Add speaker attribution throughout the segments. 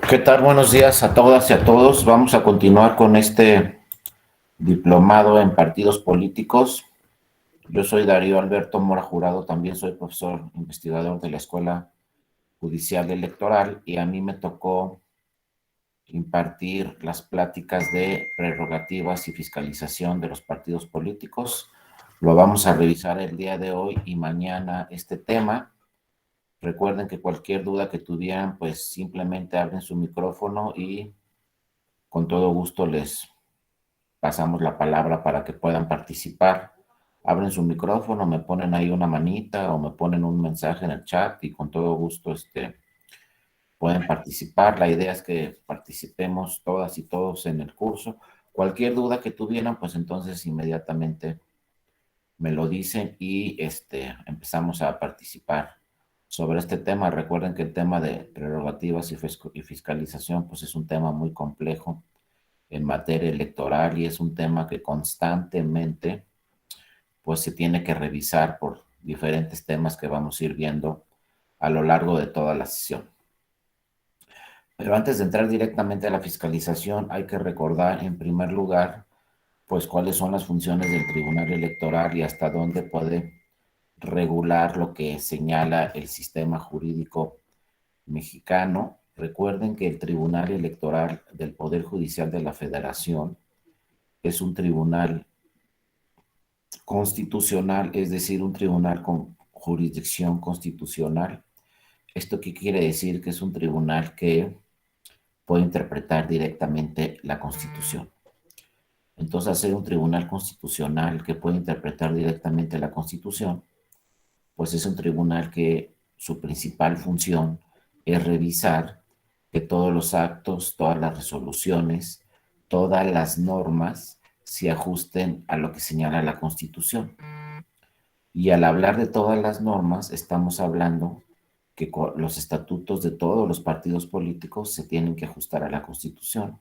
Speaker 1: ¿Qué tal? Buenos días a todas y a todos. Vamos a continuar con este diplomado en partidos políticos. Yo soy Darío Alberto Mora Jurado, también soy profesor investigador de la Escuela Judicial Electoral y a mí me tocó impartir las pláticas de prerrogativas y fiscalización de los partidos políticos. Lo vamos a revisar el día de hoy y mañana este tema. Recuerden que cualquier duda que tuvieran, pues simplemente abren su micrófono y con todo gusto les pasamos la palabra para que puedan participar. Abren su micrófono, me ponen ahí una manita o me ponen un mensaje en el chat y con todo gusto pueden participar. La idea es que participemos todas y todos en el curso. Cualquier duda que tuvieran, pues entonces inmediatamente me lo dicen y empezamos a participar sobre este tema. Recuerden que el tema de prerrogativas y fiscalización pues es un tema muy complejo en materia electoral y es un tema que constantemente pues se tiene que revisar por diferentes temas que vamos a ir viendo a lo largo de toda la sesión. Pero antes de entrar directamente a la fiscalización, hay que recordar en primer lugar pues cuáles son las funciones del Tribunal Electoral y hasta dónde puede regular lo que señala el sistema jurídico mexicano. Recuerden que el Tribunal Electoral del Poder Judicial de la Federación es un tribunal constitucional, es decir, un tribunal con jurisdicción constitucional. ¿Esto qué quiere decir? Que es un tribunal que puede interpretar directamente la Constitución. Entonces, al ser un tribunal constitucional que puede interpretar directamente la Constitución, pues es un tribunal que su principal función es revisar que todos los actos, todas las resoluciones, todas las normas se ajusten a lo que señala la Constitución. Y al hablar de todas las normas, estamos hablando que los estatutos de todos los partidos políticos se tienen que ajustar a la Constitución.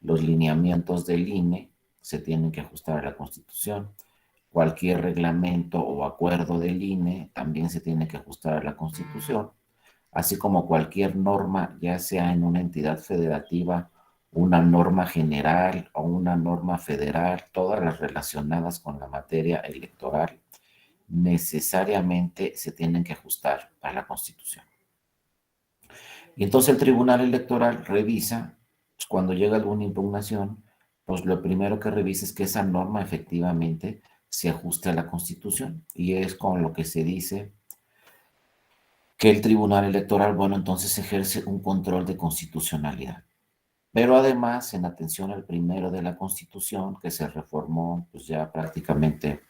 Speaker 1: Los lineamientos del INE se tienen que ajustar a la Constitución. Cualquier reglamento o acuerdo del INE también se tiene que ajustar a la Constitución, así como cualquier norma, ya sea en una entidad federativa, una norma general o una norma federal, todas las relacionadas con la materia electoral, necesariamente se tienen que ajustar a la Constitución. Y entonces el Tribunal Electoral revisa, pues cuando llega alguna impugnación, pues lo primero que revisa es que esa norma efectivamente se ajuste a la Constitución. Y es con lo que se dice que el Tribunal Electoral, bueno, entonces ejerce un control de constitucionalidad. Pero además, en atención al primero de la Constitución, que se reformó pues ya prácticamente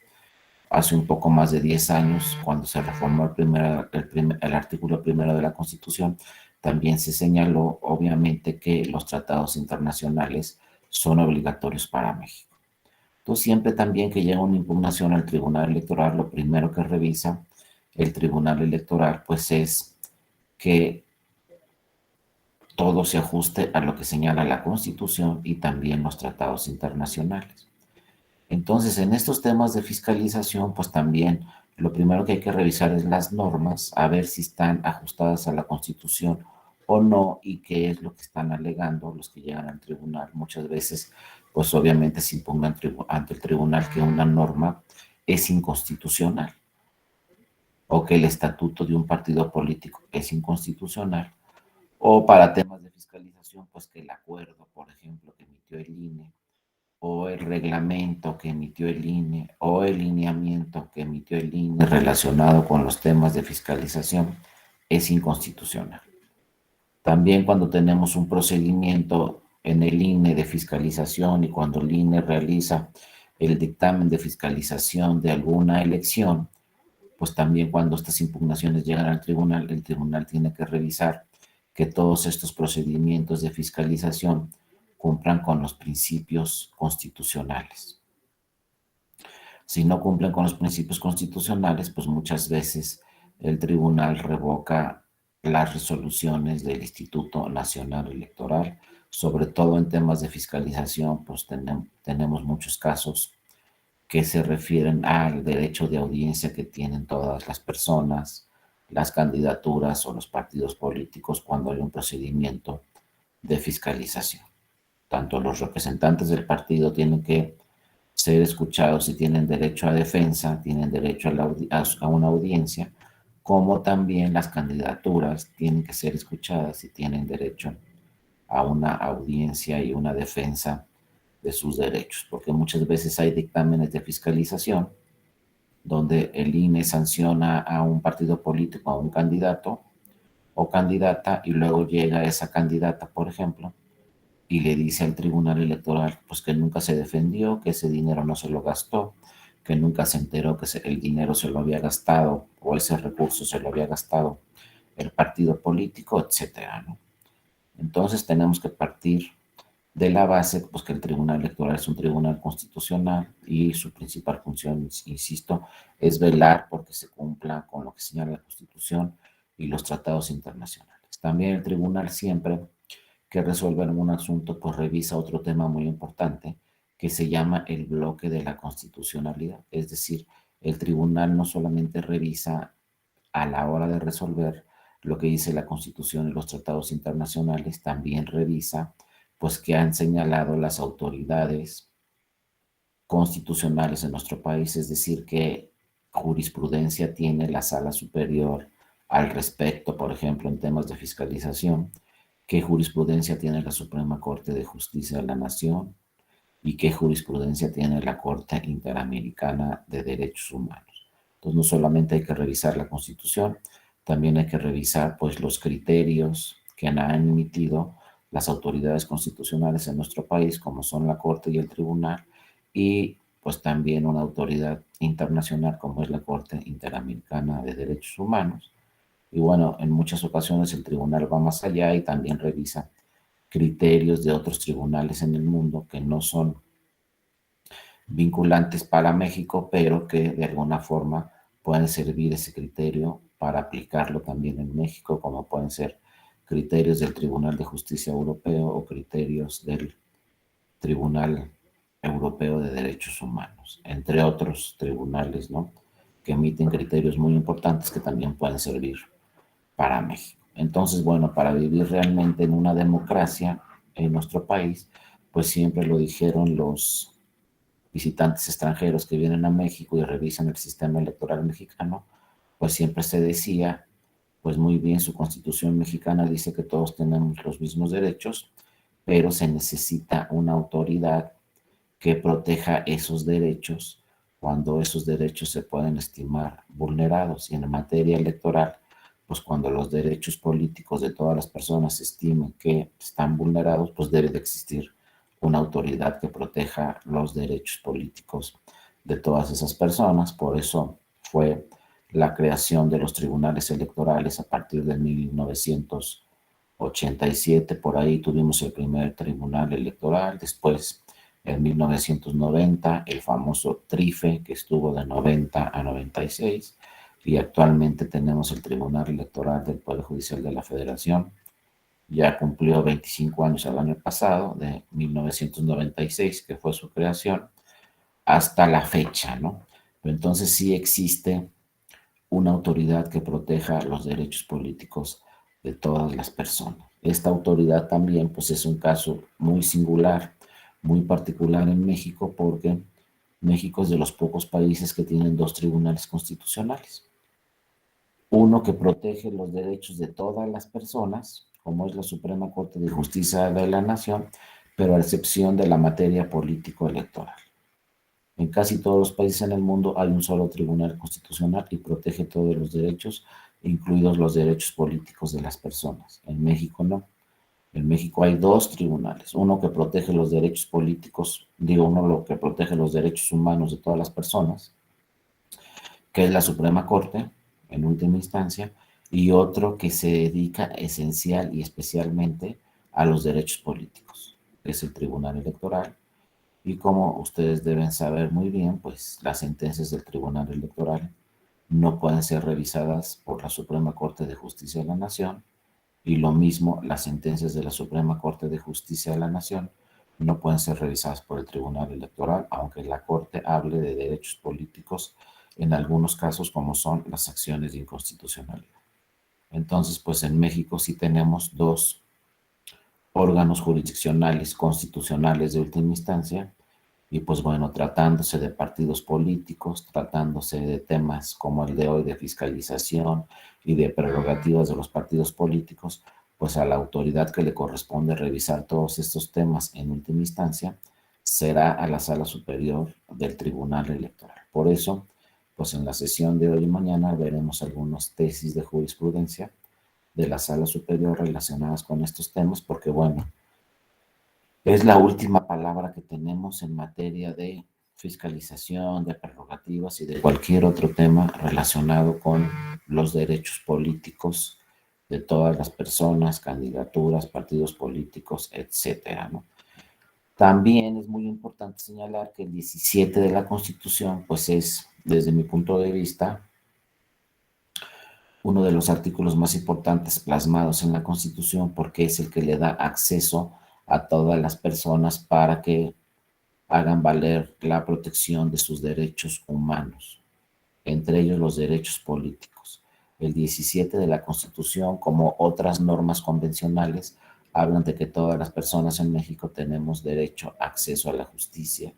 Speaker 1: hace un poco más de 10 años, cuando se reformó el artículo primero de la Constitución, también se señaló, obviamente, que los tratados internacionales son obligatorios para México. Entonces, siempre también que llega una impugnación al Tribunal Electoral, lo primero que revisa el Tribunal Electoral, pues es que todo se ajuste a lo que señala la Constitución y también los tratados internacionales. Entonces, en estos temas de fiscalización, pues también lo primero que hay que revisar es las normas, a ver si están ajustadas a la Constitución o no, y qué es lo que están alegando los que llegan al tribunal. Muchas veces, pues obviamente se impugna ante el tribunal que una norma es inconstitucional o que el estatuto de un partido político es inconstitucional, o para temas de fiscalización, pues que el acuerdo, por ejemplo, que emitió el INE, o el reglamento que emitió el INE, o el lineamiento que emitió el INE relacionado con los temas de fiscalización es inconstitucional. También cuando tenemos un procedimiento en el INE de fiscalización y cuando el INE realiza el dictamen de fiscalización de alguna elección, pues también cuando estas impugnaciones llegan al tribunal, el tribunal tiene que revisar que todos estos procedimientos de fiscalización cumplan con los principios constitucionales. Si no cumplen con los principios constitucionales, pues muchas veces el tribunal revoca las resoluciones del Instituto Nacional Electoral, sobre todo en temas de fiscalización, pues tenemos muchos casos que se refieren al derecho de audiencia que tienen todas las personas, las candidaturas o los partidos políticos cuando hay un procedimiento de fiscalización. Tanto los representantes del partido tienen que ser escuchados y tienen derecho a defensa, tienen derecho a una audiencia, como también las candidaturas tienen que ser escuchadas y tienen derecho a una audiencia y una defensa de sus derechos, porque muchas veces hay dictámenes de fiscalización donde el INE sanciona a un partido político, a un candidato o candidata, y luego llega esa candidata, por ejemplo, y le dice al tribunal electoral pues que nunca se defendió, que ese dinero no se lo gastó, que nunca se enteró que el dinero se lo había gastado o ese recurso se lo había gastado el partido político, etcétera, ¿no? Entonces tenemos que partir de la base pues que el tribunal electoral es un tribunal constitucional y su principal función, insisto, es velar porque se cumpla con lo que señala la Constitución y los tratados internacionales. También el tribunal siempre que resuelve algún asunto, pues revisa otro tema muy importante que se llama el bloque de la constitucionalidad. Es decir, el tribunal no solamente revisa a la hora de resolver lo que dice la Constitución y los tratados internacionales, también revisa pues que han señalado las autoridades constitucionales en nuestro país, es decir, que jurisprudencia tiene la sala superior al respecto, por ejemplo, en temas de fiscalización, qué jurisprudencia tiene la Suprema Corte de Justicia de la Nación y qué jurisprudencia tiene la Corte Interamericana de Derechos Humanos. Entonces, no solamente hay que revisar la Constitución, también hay que revisar pues los criterios que han emitido las autoridades constitucionales en nuestro país, como son la Corte y el Tribunal, y pues también una autoridad internacional como es la Corte Interamericana de Derechos Humanos. Y bueno, en muchas ocasiones el tribunal va más allá y también revisa criterios de otros tribunales en el mundo que no son vinculantes para México, pero que de alguna forma pueden servir ese criterio para aplicarlo también en México, como pueden ser criterios del Tribunal de Justicia Europeo o criterios del Tribunal Europeo de Derechos Humanos, entre otros tribunales, ¿no? Que emiten criterios muy importantes que también pueden servir para México. Entonces, bueno, para vivir realmente en una democracia en nuestro país, pues siempre lo dijeron los visitantes extranjeros que vienen a México y revisan el sistema electoral mexicano, pues siempre se decía, pues muy bien, su constitución mexicana dice que todos tenemos los mismos derechos, pero se necesita una autoridad que proteja esos derechos cuando esos derechos se pueden estimar vulnerados. Y en materia electoral, pues cuando los derechos políticos de todas las personas se estimen que están vulnerados, pues debe de existir una autoridad que proteja los derechos políticos de todas esas personas. Por eso fue la creación de los tribunales electorales a partir de 1987. Por ahí tuvimos el primer tribunal electoral, después en 1990 el famoso TRIFE, que estuvo de 90 a 96, y actualmente tenemos el Tribunal Electoral del Poder Judicial de la Federación. Ya cumplió 25 años el año pasado, de 1996, que fue su creación, hasta la fecha, ¿no? Pero entonces sí existe una autoridad que proteja los derechos políticos de todas las personas. Esta autoridad también, pues es un caso muy singular, muy particular en México, porque México es de los pocos países que tienen dos tribunales constitucionales. Uno que protege los derechos de todas las personas, como es la Suprema Corte de Justicia de la Nación, pero a excepción de la materia político-electoral. En casi todos los países en el mundo hay un solo tribunal constitucional y protege todos los derechos, incluidos los derechos políticos de las personas. En México no. En México hay dos tribunales, uno que protege los derechos políticos, uno lo que protege los derechos humanos de todas las personas, que es la Suprema Corte, en última instancia, y otro que se dedica esencial y especialmente a los derechos políticos, que es el Tribunal Electoral. Y como ustedes deben saber muy bien, pues las sentencias del Tribunal Electoral no pueden ser revisadas por la Suprema Corte de Justicia de la Nación, y lo mismo las sentencias de la Suprema Corte de Justicia de la Nación no pueden ser revisadas por el Tribunal Electoral, aunque la Corte hable de derechos políticos en algunos casos, como son las acciones de inconstitucionalidad. Entonces, pues en México sí tenemos dos órganos jurisdiccionales constitucionales de última instancia, y pues bueno, tratándose de partidos políticos, tratándose de temas como el de hoy de fiscalización y de prerrogativas de los partidos políticos, pues a la autoridad que le corresponde revisar todos estos temas en última instancia será a la Sala Superior del Tribunal Electoral. Por eso, pues en la sesión de hoy y mañana veremos algunas tesis de jurisprudencia de la Sala Superior relacionadas con estos temas, porque bueno, es la última palabra que tenemos en materia de fiscalización, de prerrogativas y de cualquier otro tema relacionado con los derechos políticos de todas las personas, candidaturas, partidos políticos, etcétera, ¿no? También es muy importante señalar que el 17 de la Constitución, pues es, desde mi punto de vista, uno de los artículos más importantes plasmados en la Constitución porque es el que le da acceso a todas las personas para que hagan valer la protección de sus derechos humanos, entre ellos los derechos políticos. El 17 de la Constitución, como otras normas convencionales, hablan de que todas las personas en México tenemos derecho a acceso a la justicia,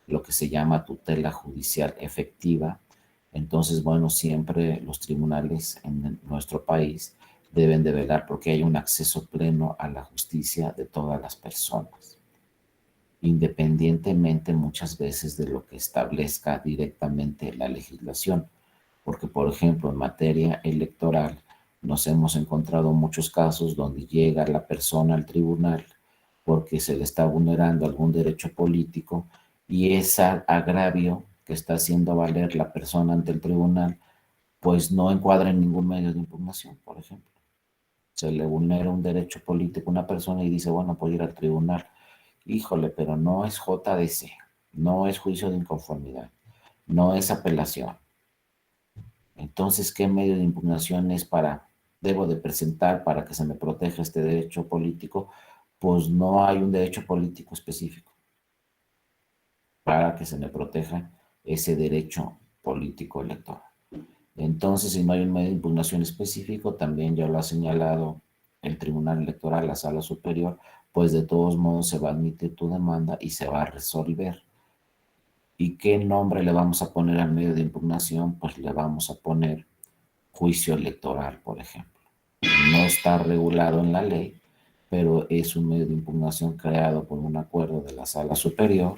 Speaker 1: lo que se llama tutela judicial efectiva. Entonces, bueno, siempre los tribunales en nuestro país deben de velar porque hay un acceso pleno a la justicia de todas las personas, independientemente muchas veces de lo que establezca directamente la legislación. Porque, por ejemplo, en materia electoral nos hemos encontrado muchos casos donde llega la persona al tribunal porque se le está vulnerando algún derecho político y ese agravio que está haciendo valer la persona ante el tribunal, pues no encuadra en ningún medio de impugnación, por ejemplo. Se le vulnera un derecho político a una persona y dice, bueno, puedo ir al tribunal. Híjole, pero no es JDC, no es juicio de inconformidad, no es apelación. Entonces, ¿qué medio de impugnación es debo de presentar para que se me proteja este derecho político? Pues no hay un derecho político específico para que se me proteja ese derecho político electoral. Entonces, si no hay un medio de impugnación específico, también ya lo ha señalado el Tribunal Electoral, la Sala Superior, pues de todos modos se va a admitir tu demanda y se va a resolver. ¿Y qué nombre le vamos a poner al medio de impugnación? Pues le vamos a poner juicio electoral, por ejemplo. No está regulado en la ley, pero es un medio de impugnación creado por un acuerdo de la Sala Superior,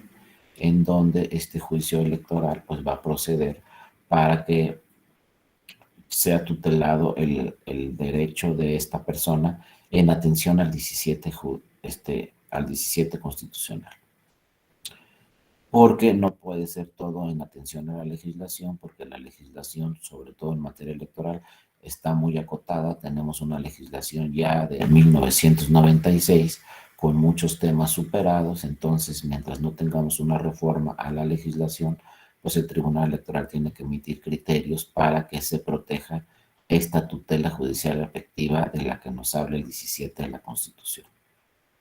Speaker 1: en donde este juicio electoral pues va a proceder para que sea tutelado el derecho de esta persona en atención al 17, al 17 constitucional. Porque no puede ser todo en atención a la legislación, porque la legislación, sobre todo en materia electoral, está muy acotada. Tenemos una legislación ya de 1996 con muchos temas superados, entonces mientras no tengamos una reforma a la legislación, pues el Tribunal Electoral tiene que emitir criterios para que se proteja esta tutela judicial efectiva de la que nos habla el 17 de la Constitución.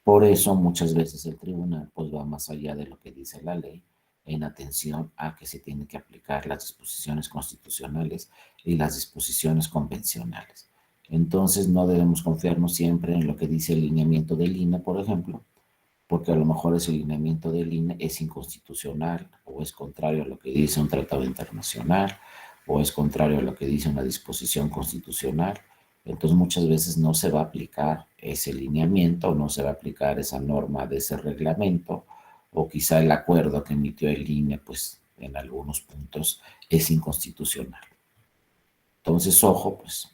Speaker 1: Por eso muchas veces el tribunal pues va más allá de lo que dice la ley en atención a que se tienen que aplicar las disposiciones constitucionales y las disposiciones convencionales. Entonces no debemos confiarnos siempre en lo que dice el lineamiento del INE, por ejemplo, porque a lo mejor ese lineamiento del INE es inconstitucional o es contrario a lo que dice un tratado internacional o es contrario a lo que dice una disposición constitucional. Entonces muchas veces no se va a aplicar ese lineamiento, no se va a aplicar esa norma de ese reglamento, o quizá el acuerdo que emitió el INE, pues en algunos puntos es inconstitucional. Entonces, ojo, pues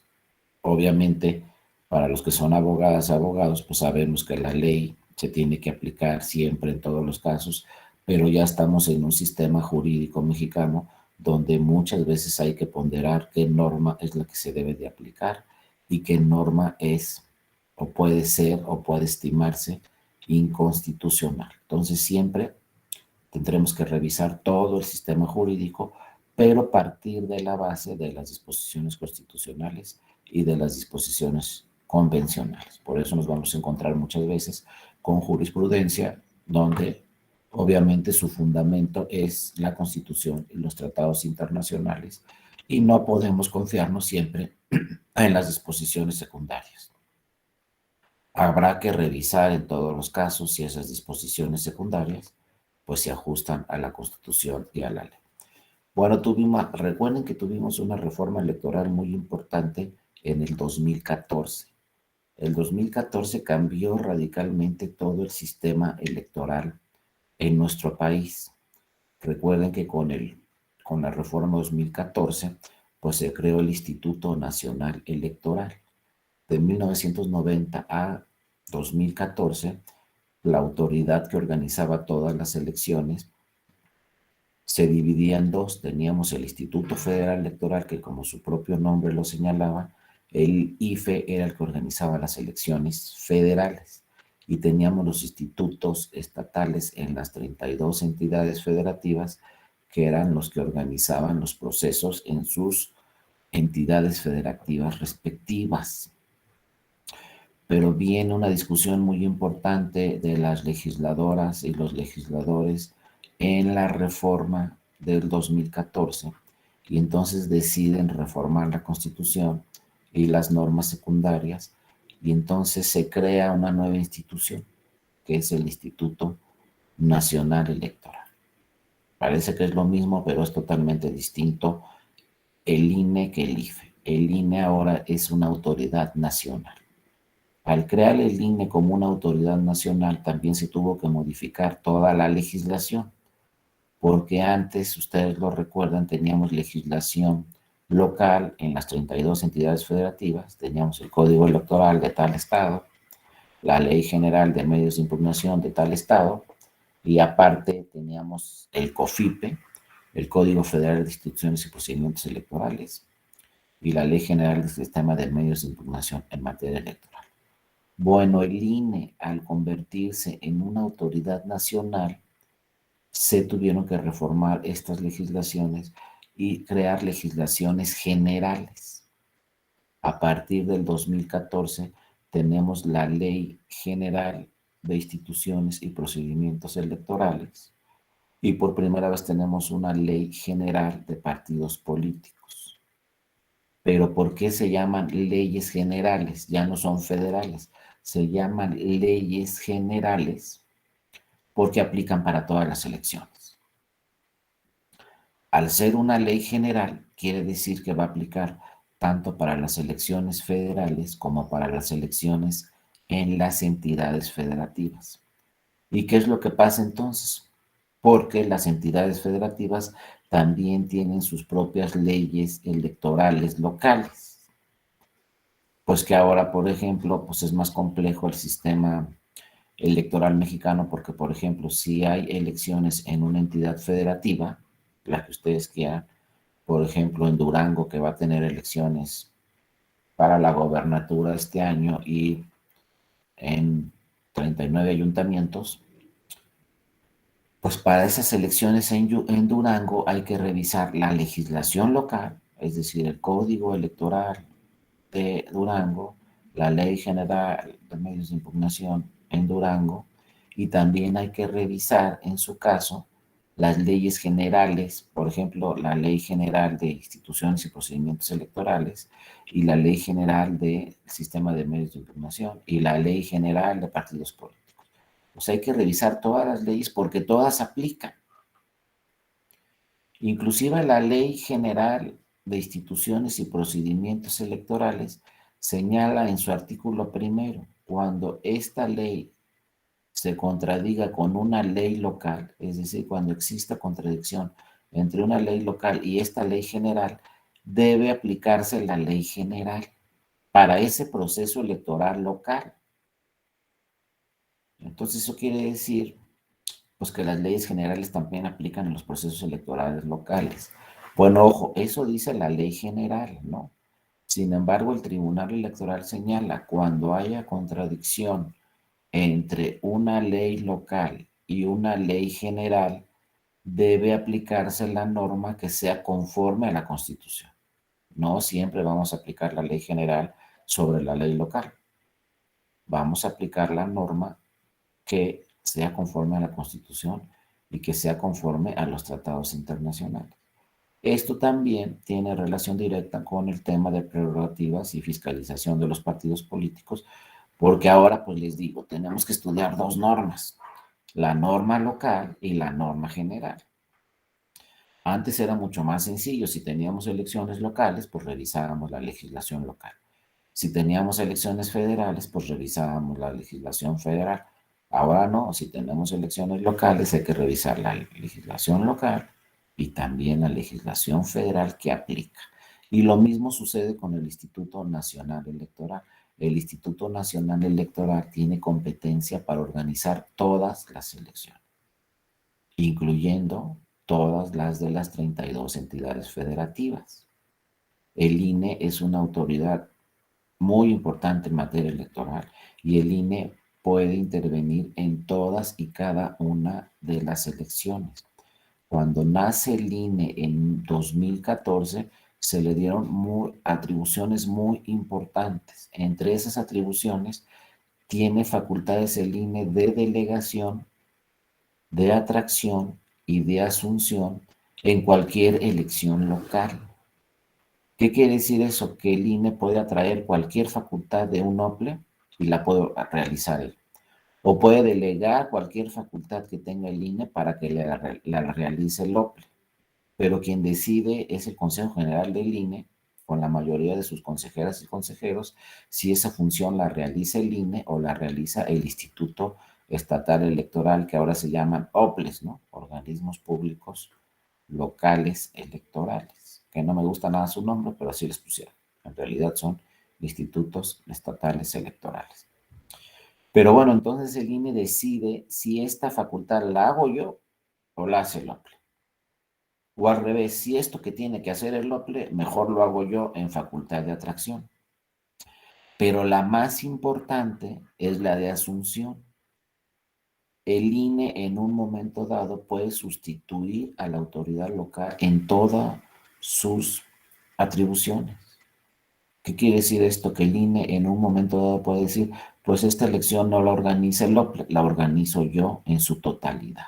Speaker 1: obviamente para los que son abogadas, abogados, pues sabemos que la ley se tiene que aplicar siempre en todos los casos, pero ya estamos en un sistema jurídico mexicano donde muchas veces hay que ponderar qué norma es la que se debe de aplicar y qué norma es o puede ser o puede estimarse inconstitucional. Entonces siempre tendremos que revisar todo el sistema jurídico, pero partir de la base de las disposiciones constitucionales y de las disposiciones convencionales. Por eso nos vamos a encontrar muchas veces con jurisprudencia donde obviamente su fundamento es la Constitución y los tratados internacionales y no podemos confiarnos siempre en las disposiciones secundarias. Habrá que revisar en todos los casos si esas disposiciones secundarias pues se ajustan a la Constitución y a la ley. Bueno, recuerden que tuvimos una reforma electoral muy importante en el 2014. El 2014 cambió radicalmente todo el sistema electoral en nuestro país. Recuerden que con la reforma 2014, pues se creó el Instituto Nacional Electoral. De 1990 a 2014, la autoridad que organizaba todas las elecciones se dividía en dos. Teníamos el Instituto Federal Electoral, que como su propio nombre lo señalaba, el IFE era el que organizaba las elecciones federales. Y teníamos los institutos estatales en las 32 entidades federativas, que eran los que organizaban los procesos en sus entidades federativas respectivas. Pero viene una discusión muy importante de las legisladoras y los legisladores en la reforma del 2014 y entonces deciden reformar la Constitución y las normas secundarias y entonces se crea una nueva institución que es el Instituto Nacional Electoral. Parece que es lo mismo, pero es totalmente distinto el INE que el IFE. El INE ahora es una autoridad nacional. Al crear el INE como una autoridad nacional, también se tuvo que modificar toda la legislación, porque antes, ustedes lo recuerdan, teníamos legislación local en las 32 entidades federativas, teníamos el Código Electoral de tal estado, la Ley General de Medios de Impugnación de tal estado, y aparte teníamos el COFIPE, el Código Federal de Instituciones y Procedimientos Electorales, y la Ley General del Sistema de Medios de Impugnación en materia electoral. Bueno, el INE, al convertirse en una autoridad nacional, se tuvieron que reformar estas legislaciones y crear legislaciones generales. A partir del 2014 tenemos la Ley General de Instituciones y Procedimientos Electorales y por primera vez tenemos una Ley General de Partidos Políticos. Pero ¿por qué se llaman leyes generales? Ya no son federales. Se llaman leyes generales porque aplican para todas las elecciones. Al ser una ley general, quiere decir que va a aplicar tanto para las elecciones federales como para las elecciones en las entidades federativas. ¿Y qué es lo que pasa entonces? Porque las entidades federativas también tienen sus propias leyes electorales locales. Pues que ahora, por ejemplo, pues es más complejo el sistema electoral mexicano porque, por ejemplo, si hay elecciones en una entidad federativa, la que ustedes quieran, por ejemplo, en Durango, que va a tener elecciones para la gobernatura este año y en 39 ayuntamientos, pues para esas elecciones en Durango hay que revisar la legislación local, es decir, el código electoral de Durango, la Ley General de Medios de Impugnación en Durango, y también hay que revisar, en su caso, las leyes generales, por ejemplo, la Ley General de Instituciones y Procedimientos Electorales y la Ley General del Sistema de Medios de Impugnación y la Ley General de Partidos Políticos. Pues hay que revisar todas las leyes porque todas aplican. Inclusive la Ley General de Instituciones y Procedimientos Electorales señala en su artículo primero, cuando esta ley se contradiga con una ley local, es decir, cuando exista contradicción entre una ley local y esta ley general, debe aplicarse la ley general para ese proceso electoral local. Entonces eso quiere decir pues que las leyes generales también aplican en los procesos electorales locales. Bueno, ojo, eso dice la ley general, ¿no? Sin embargo, el Tribunal Electoral señala cuando haya contradicción entre una ley local y una ley general, debe aplicarse la norma que sea conforme a la Constitución. No siempre vamos a aplicar la ley general sobre la ley local. Vamos a aplicar la norma que sea conforme a la Constitución y que sea conforme a los tratados internacionales. Esto también tiene relación directa con el tema de prerrogativas y fiscalización de los partidos políticos, porque ahora, pues les digo, tenemos que estudiar dos normas, la norma local y la norma general. Antes era mucho más sencillo, si teníamos elecciones locales, pues revisábamos la legislación local. Si teníamos elecciones federales, pues revisábamos la legislación federal. Ahora no, si tenemos elecciones locales hay que revisar la legislación local y también la legislación federal que aplica. Y lo mismo sucede con el Instituto Nacional Electoral. El Instituto Nacional Electoral tiene competencia para organizar todas las elecciones, incluyendo todas las de las 32 entidades federativas. El INE es una autoridad muy importante en materia electoral y el INE puede intervenir en todas y cada una de las elecciones. Cuando nace el INE en 2014, se le dieron atribuciones muy importantes. Entre esas atribuciones, tiene facultades el INE de delegación, de atracción y de asunción en cualquier elección local. ¿Qué quiere decir eso? Que el INE puede atraer cualquier facultad de un OPLE y la puede realizar él. O puede delegar cualquier facultad que tenga el INE para que la realice el OPLE. Pero quien decide es el Consejo General del INE, con la mayoría de sus consejeras y consejeros, si esa función la realiza el INE o la realiza el Instituto Estatal Electoral, que ahora se llaman OPLES, ¿no? Organismos Públicos Locales Electorales, que no me gusta nada su nombre, pero así les pusieron. En realidad son institutos estatales electorales. Pero bueno, entonces el INE decide si esta facultad la hago yo o la hace el OPLE. O al revés, si esto que tiene que hacer el OPLE, mejor lo hago yo en facultad de atracción. Pero la más importante es la de asunción. El INE en un momento dado puede sustituir a la autoridad local en todas sus atribuciones. ¿Qué quiere decir esto? Que el INE en un momento dado puede decir, pues esta elección no la organiza el OPLE, la organizo yo en su totalidad.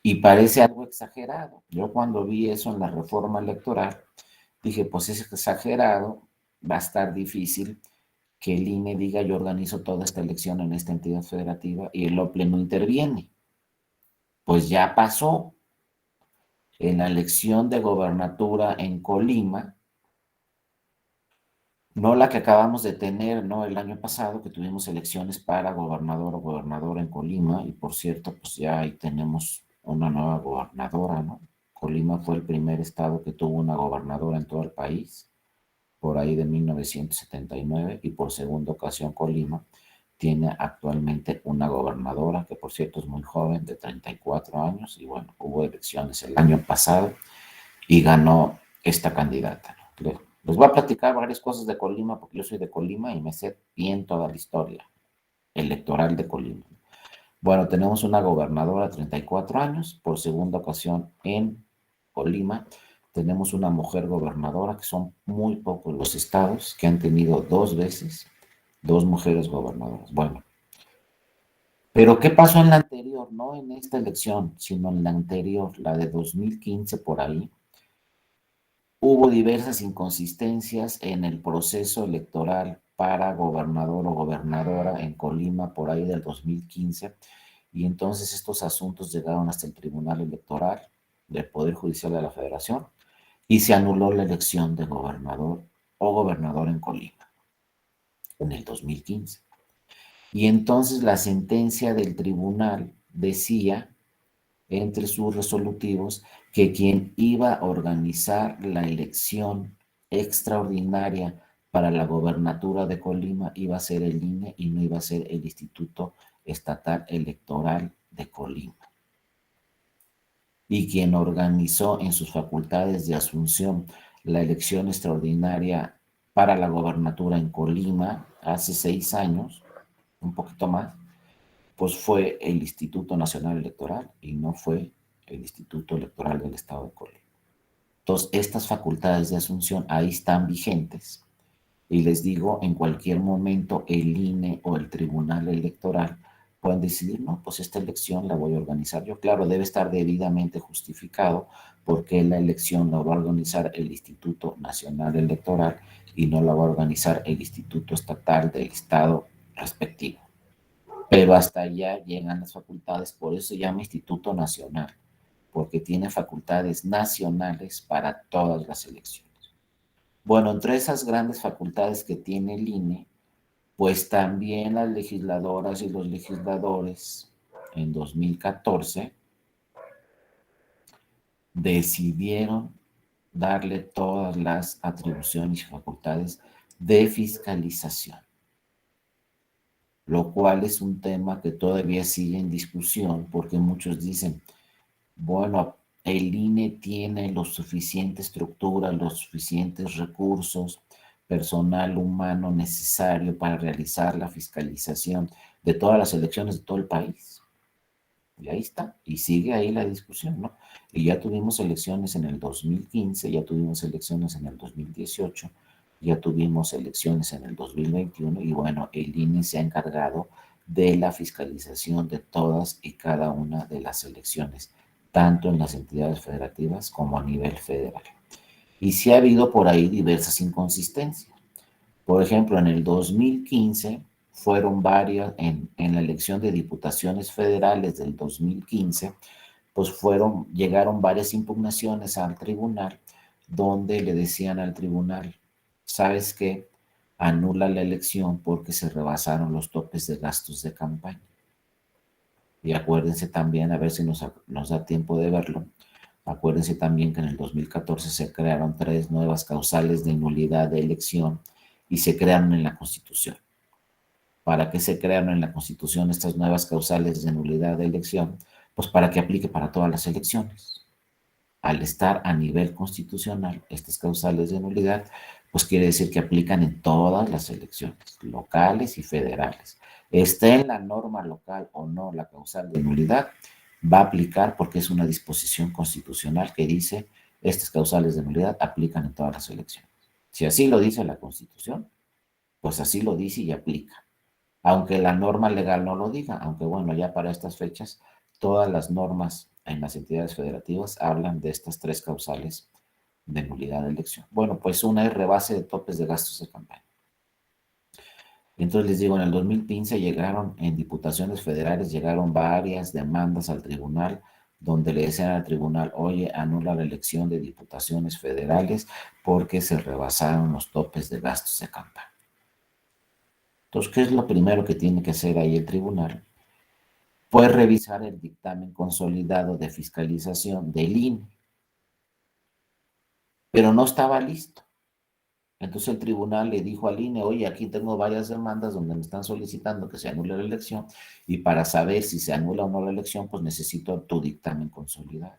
Speaker 1: Y parece algo exagerado. Yo cuando vi eso en la reforma electoral, dije, pues es exagerado, va a estar difícil que el INE diga yo organizo toda esta elección en esta entidad federativa y el OPLE no interviene. Pues ya pasó en la elección de gobernatura en Colima, no la que acabamos de tener, ¿no? El año pasado, que tuvimos elecciones para gobernador o gobernadora en Colima, y por cierto, pues ya ahí tenemos una nueva gobernadora, ¿no? Colima fue el primer estado que tuvo una gobernadora en todo el país, por ahí de 1979, y por segunda ocasión Colima tiene actualmente una gobernadora, que por cierto es muy joven, de 34 años, y bueno, hubo elecciones el año pasado y ganó esta candidata, ¿no? Les voy a platicar varias cosas de Colima, porque yo soy de Colima y me sé bien toda la historia electoral de Colima. Bueno, tenemos una gobernadora de 34 años, por segunda ocasión en Colima. Tenemos una mujer gobernadora, que son muy pocos los estados que han tenido dos veces, dos mujeres gobernadoras. Bueno, pero ¿qué pasó en la anterior? No en esta elección, sino en la anterior, la de 2015 por ahí. Hubo diversas inconsistencias en el proceso electoral para gobernador o gobernadora en Colima por ahí del 2015, y entonces estos asuntos llegaron hasta el Tribunal Electoral del Poder Judicial de la Federación y se anuló la elección de gobernador o gobernador en Colima en el 2015. Y entonces la sentencia del tribunal decía, entre sus resolutivos, que quien iba a organizar la elección extraordinaria para la gobernatura de Colima iba a ser el INE y no iba a ser el Instituto Estatal Electoral de Colima. Y quien organizó en sus facultades de asunción la elección extraordinaria para la gobernatura en Colima hace 6 años, un poquito más, pues fue el Instituto Nacional Electoral y no fue el Instituto Electoral del Estado de Colima. Entonces, estas facultades de asunción ahí están vigentes. Y les digo, en cualquier momento el INE o el Tribunal Electoral pueden decidir, no, pues esta elección la voy a organizar yo. Claro, debe estar debidamente justificado porque la elección la va a organizar el Instituto Nacional Electoral y no la va a organizar el Instituto Estatal del Estado respectivo. Pero hasta allá llegan las facultades, por eso se llama Instituto Nacional, porque tiene facultades nacionales para todas las elecciones. Bueno, entre esas grandes facultades que tiene el INE, pues también las legisladoras y los legisladores en 2014 decidieron darle todas las atribuciones y facultades de fiscalización, lo cual es un tema que todavía sigue en discusión porque muchos dicen, bueno, el INE tiene lo suficiente estructura, los suficientes recursos, personal humano necesario para realizar la fiscalización de todas las elecciones de todo el país. Y ahí está, y sigue ahí la discusión, ¿no? Y ya tuvimos elecciones en el 2015, ya tuvimos elecciones en el 2018, ya tuvimos elecciones en el 2021 y bueno, el INE se ha encargado de la fiscalización de todas y cada una de las elecciones, tanto en las entidades federativas como a nivel federal. Y sí ha habido por ahí diversas inconsistencias. Por ejemplo, en el 2015 fueron varias, en la elección de diputaciones federales del 2015, pues llegaron varias impugnaciones al tribunal donde le decían al tribunal, ¿sabes qué? Anula la elección porque se rebasaron los topes de gastos de campaña. Y acuérdense también, a ver si nos da tiempo de verlo, acuérdense también que en el 2014 se crearon 3 nuevas causales de nulidad de elección y se crearon en la Constitución. ¿Para qué se crearon en la Constitución estas nuevas causales de nulidad de elección? Pues para que aplique para todas las elecciones. Al estar a nivel constitucional, estas causales de nulidad, pues quiere decir que aplican en todas las elecciones, locales y federales. Esté en la norma local o no la causal de nulidad, va a aplicar porque es una disposición constitucional que dice estas causales de nulidad aplican en todas las elecciones. Si así lo dice la Constitución, pues así lo dice y aplica. Aunque la norma legal no lo diga, aunque bueno, ya para estas fechas, todas las normas en las entidades federativas hablan de estas 3 causales de nulidad de elección. Bueno, pues una es rebase de topes de gastos de campaña. Y entonces les digo, en el 2015 llegaron, en diputaciones federales, llegaron varias demandas al tribunal donde le decían al tribunal, oye, anula la elección de diputaciones federales porque se rebasaron los topes de gastos de campaña. Entonces, ¿qué es lo primero que tiene que hacer ahí el tribunal? Pues revisar el dictamen consolidado de fiscalización del INE, pero no estaba listo. Entonces el tribunal le dijo al INE, oye, aquí tengo varias demandas donde me están solicitando que se anule la elección y para saber si se anula o no la elección, pues necesito tu dictamen consolidado.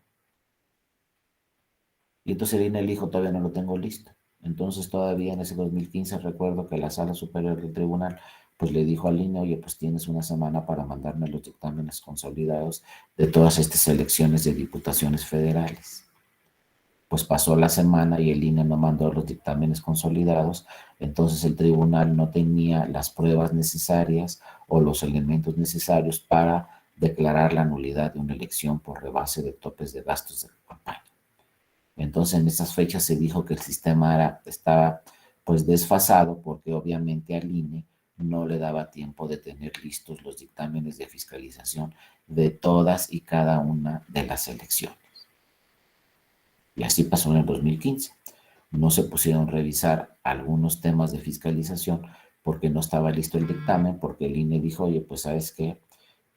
Speaker 1: Y entonces el INE le dijo, todavía no lo tengo listo. Entonces todavía en ese 2015 recuerdo que la Sala Superior del Tribunal pues le dijo al INE, oye, pues tienes una semana para mandarme los dictámenes consolidados de todas estas elecciones de diputaciones federales. Pues pasó la semana y el INE no mandó los dictámenes consolidados, entonces el tribunal no tenía las pruebas necesarias o los elementos necesarios para declarar la nulidad de una elección por rebase de topes de gastos de campaña. Entonces en esas fechas se dijo que el sistema estaba pues desfasado porque obviamente al INE no le daba tiempo de tener listos los dictámenes de fiscalización de todas y cada una de las elecciones. Y así pasó en el 2015. No se pusieron a revisar algunos temas de fiscalización porque no estaba listo el dictamen, porque el INE dijo, oye, pues sabes qué,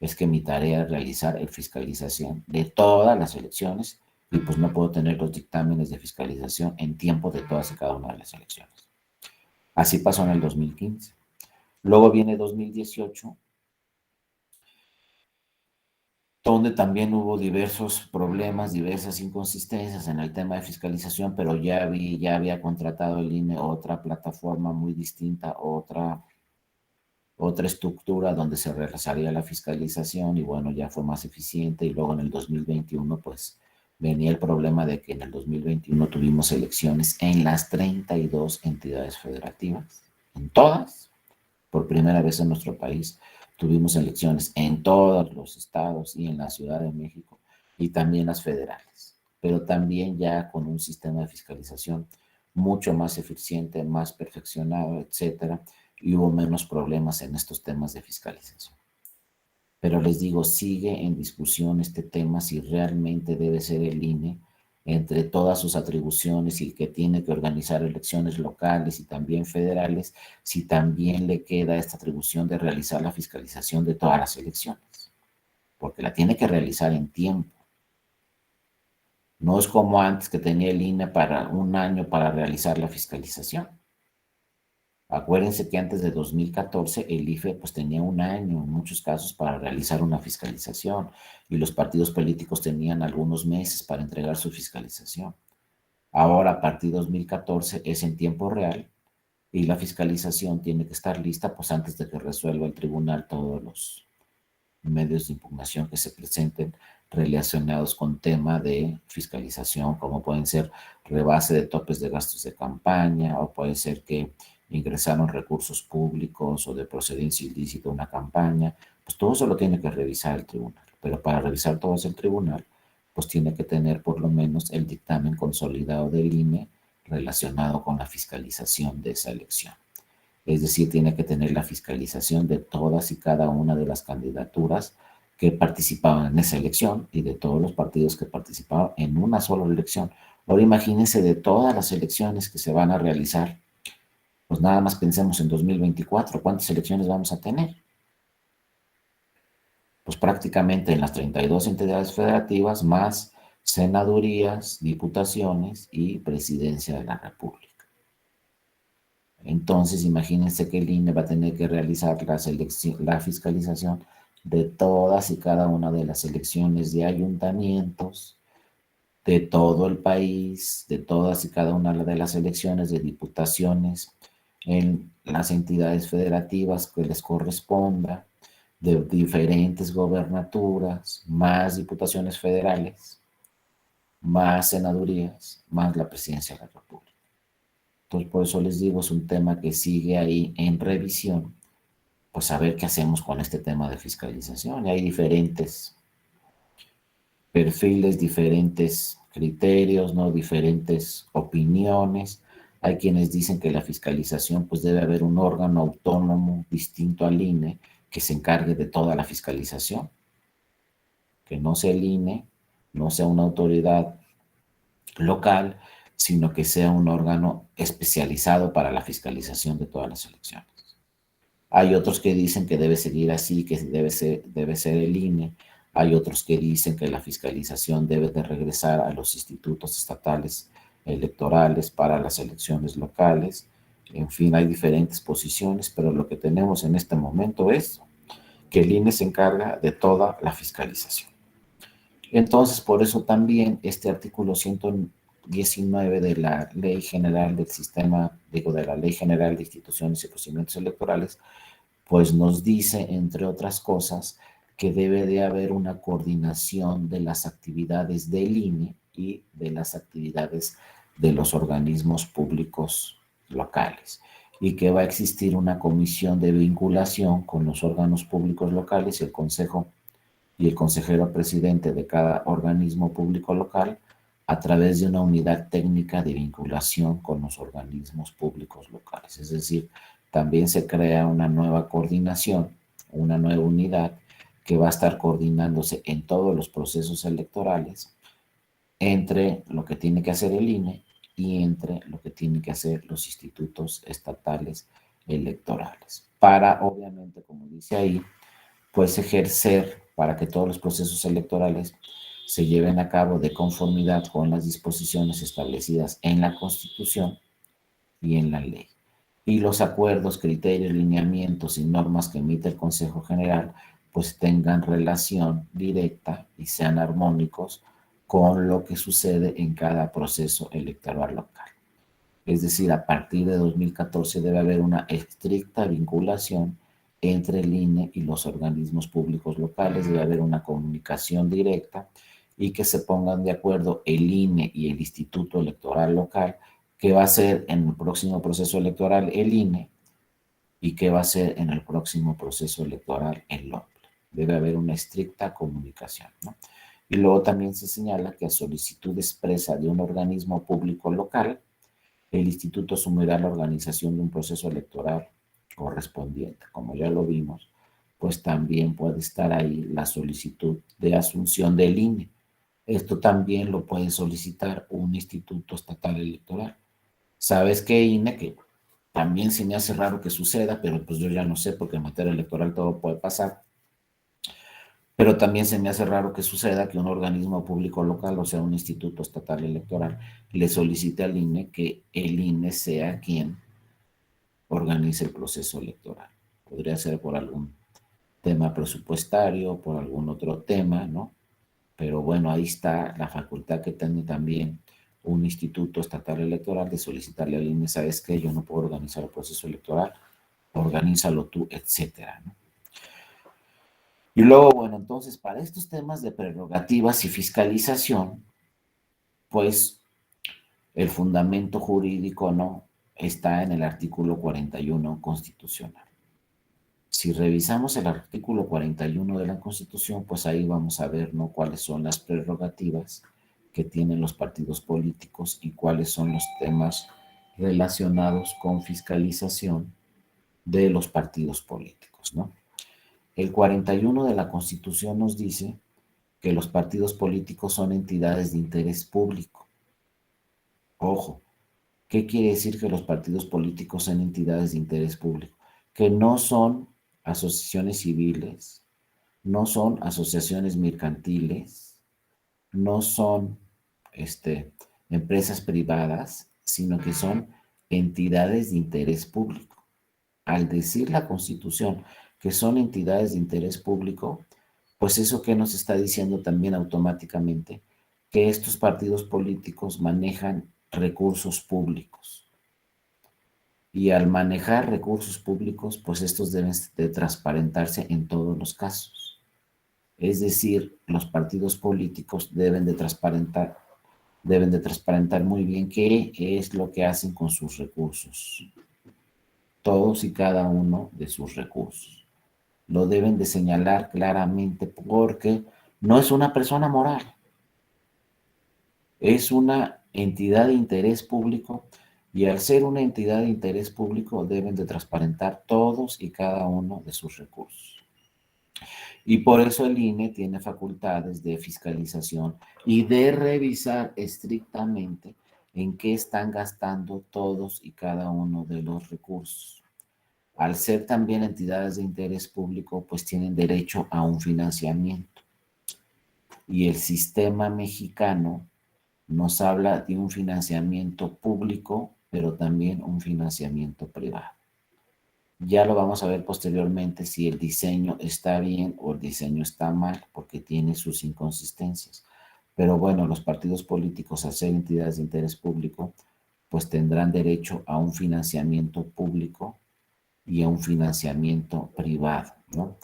Speaker 1: es que mi tarea es realizar el fiscalización de todas las elecciones y pues no puedo tener los dictámenes de fiscalización en tiempo de todas y cada una de las elecciones. Así pasó en el 2015. Luego viene 2018, donde también hubo diversos problemas, diversas inconsistencias en el tema de fiscalización, pero ya había contratado el INE otra plataforma muy distinta, otra estructura donde se realizaría la fiscalización y bueno, ya fue más eficiente y luego en el 2021 pues venía el problema de que en el 2021 tuvimos elecciones en las 32 entidades federativas, en todas, Por primera vez en nuestro país tuvimos elecciones en todos los estados y en la Ciudad de México y también las federales, pero también ya con un sistema de fiscalización mucho más eficiente, más perfeccionado, etcétera, y hubo menos problemas en estos temas de fiscalización. Pero les digo, sigue en discusión este tema si realmente debe ser el INE, entre todas sus atribuciones y que tiene que organizar elecciones locales y también federales, si también le queda esta atribución de realizar la fiscalización de todas las elecciones, porque la tiene que realizar en tiempo. No es como antes que tenía el INE para un año para realizar la fiscalización. Acuérdense que antes de 2014 el IFE pues tenía un año en muchos casos para realizar una fiscalización y los partidos políticos tenían algunos meses para entregar su fiscalización. Ahora a partir de 2014 es en tiempo real y la fiscalización tiene que estar lista pues antes de que resuelva el tribunal todos los medios de impugnación que se presenten relacionados con tema de fiscalización, como pueden ser rebase de topes de gastos de campaña, o puede ser que ingresaron recursos públicos o de procedencia ilícita una campaña, pues todo eso lo tiene que revisar el tribunal. Pero para revisar todo eso el tribunal, pues tiene que tener por lo menos el dictamen consolidado del INE relacionado con la fiscalización de esa elección. Es decir, tiene que tener la fiscalización de todas y cada una de las candidaturas que participaban en esa elección y de todos los partidos que participaban en una sola elección. Ahora imagínense de todas las elecciones que se van a realizar. Pues nada más pensemos en 2024, ¿cuántas elecciones vamos a tener? Pues prácticamente en las 32 entidades federativas, más senadurías, diputaciones y presidencia de la República. Entonces, imagínense que el INE va a tener que realizar la fiscalización de todas y cada una de las elecciones de ayuntamientos de todo el país, de todas y cada una de las elecciones de diputaciones en las entidades federativas que les corresponda, de diferentes gobernaturas, más diputaciones federales, más senadurías, más la presidencia de la República. Entonces, por eso les digo, es un tema que sigue ahí en revisión, pues a ver qué hacemos con este tema de fiscalización. Y hay diferentes perfiles, diferentes criterios, ¿no? Diferentes opiniones. Hay quienes dicen que la fiscalización, pues debe haber un órgano autónomo distinto al INE que se encargue de toda la fiscalización, que no sea el INE, no sea una autoridad local, sino que sea un órgano especializado para la fiscalización de todas las elecciones. Hay otros que dicen que debe seguir así, que debe ser el INE. Hay otros que dicen que la fiscalización debe de regresar a los institutos estatales electorales para las elecciones locales. En fin, hay diferentes posiciones, pero lo que tenemos en este momento es que el INE se encarga de toda la fiscalización. Entonces, por eso también este artículo 119 de la Ley General del Sistema, de la Ley General de Instituciones y Procedimientos Electorales, pues nos dice, entre otras cosas, que debe de haber una coordinación de las actividades del INE y de las actividades de los organismos públicos locales y que va a existir una comisión de vinculación con los órganos públicos locales y el consejo y el consejero presidente de cada organismo público local a través de una unidad técnica de vinculación con los organismos públicos locales. Es decir, también se crea una nueva coordinación, una nueva unidad que va a estar coordinándose en todos los procesos electorales entre lo que tiene que hacer el INE y entre lo que tienen que hacer los institutos estatales electorales. Para, obviamente, como dice ahí, pues ejercer para que todos los procesos electorales se lleven a cabo de conformidad con las disposiciones establecidas en la Constitución y en la ley. Y los acuerdos, criterios, lineamientos y normas que emite el Consejo General pues tengan relación directa y sean armónicos con lo que sucede en cada proceso electoral local. Es decir, a partir de 2014 debe haber una estricta vinculación entre el INE y los organismos públicos locales, debe haber una comunicación directa y que se pongan de acuerdo el INE y el Instituto Electoral Local, que va a ser en el próximo proceso electoral el INE, y qué va a hacer en el próximo proceso electoral el hombre. Debe haber una estricta comunicación, ¿no? Y luego también se señala que a solicitud expresa de un organismo público local, el instituto asumirá la organización de un proceso electoral correspondiente. Como ya lo vimos, pues también puede estar ahí la solicitud de asunción del INE. Esto también lo puede solicitar un instituto estatal electoral. ¿Sabes qué, INE? Que también se me hace raro que suceda, pero pues yo ya no sé porque en materia electoral todo puede pasar. Pero también se me hace raro que suceda que un organismo público local, o sea, un instituto estatal electoral, le solicite al INE que el INE sea quien organice el proceso electoral. Podría ser por algún tema presupuestario, por algún otro tema, ¿no? Pero bueno, ahí está la facultad que tiene también un instituto estatal electoral de solicitarle al INE, ¿sabes qué? Yo no puedo organizar el proceso electoral, organízalo tú, etcétera, ¿no? Y luego, bueno, entonces, para estos temas de prerrogativas y fiscalización, pues el fundamento jurídico no está en el artículo 41 constitucional. Si revisamos el artículo 41 de la Constitución, pues ahí vamos a ver, ¿no?, cuáles son las prerrogativas que tienen los partidos políticos y cuáles son los temas relacionados con fiscalización de los partidos políticos, ¿no? El 41 de la Constitución nos dice que los partidos políticos son entidades de interés público. Ojo, ¿qué quiere decir que los partidos políticos son entidades de interés público? Que no son asociaciones civiles, no son asociaciones mercantiles, no son empresas privadas, sino que son entidades de interés público. Al decir la Constitución que son entidades de interés público, pues eso que nos está diciendo también automáticamente que estos partidos políticos manejan recursos públicos. Y al manejar recursos públicos, pues estos deben de transparentarse en todos los casos. Es decir, los partidos políticos deben de transparentar muy bien qué es lo que hacen con sus recursos. Todos y cada uno de sus recursos. Lo deben de señalar claramente porque no es una persona moral, es una entidad de interés público y al ser una entidad de interés público deben de transparentar todos y cada uno de sus recursos. Y por eso el INE tiene facultades de fiscalización y de revisar estrictamente en qué están gastando todos y cada uno de los recursos. Al ser también entidades de interés público, pues tienen derecho a un financiamiento. Y el sistema mexicano nos habla de un financiamiento público, pero también un financiamiento privado. Ya lo vamos a ver posteriormente si el diseño está bien o el diseño está mal, porque tiene sus inconsistencias. Pero bueno, los partidos políticos, al ser entidades de interés público, pues tendrán derecho a un financiamiento público y a un financiamiento privado, ¿no?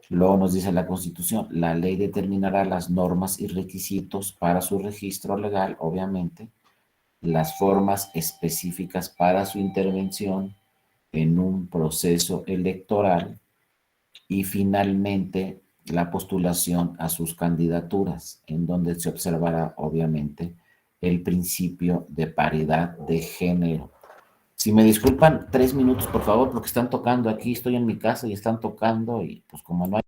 Speaker 1: Luego nos dice la Constitución, la ley determinará las normas y requisitos para su registro legal, obviamente, las formas específicas para su intervención en un proceso electoral y finalmente la postulación a sus candidaturas, en donde se observará obviamente el principio de paridad de género. Si me disculpan 3 minutos, por favor, porque están tocando aquí, estoy en mi casa y están tocando y pues como no hay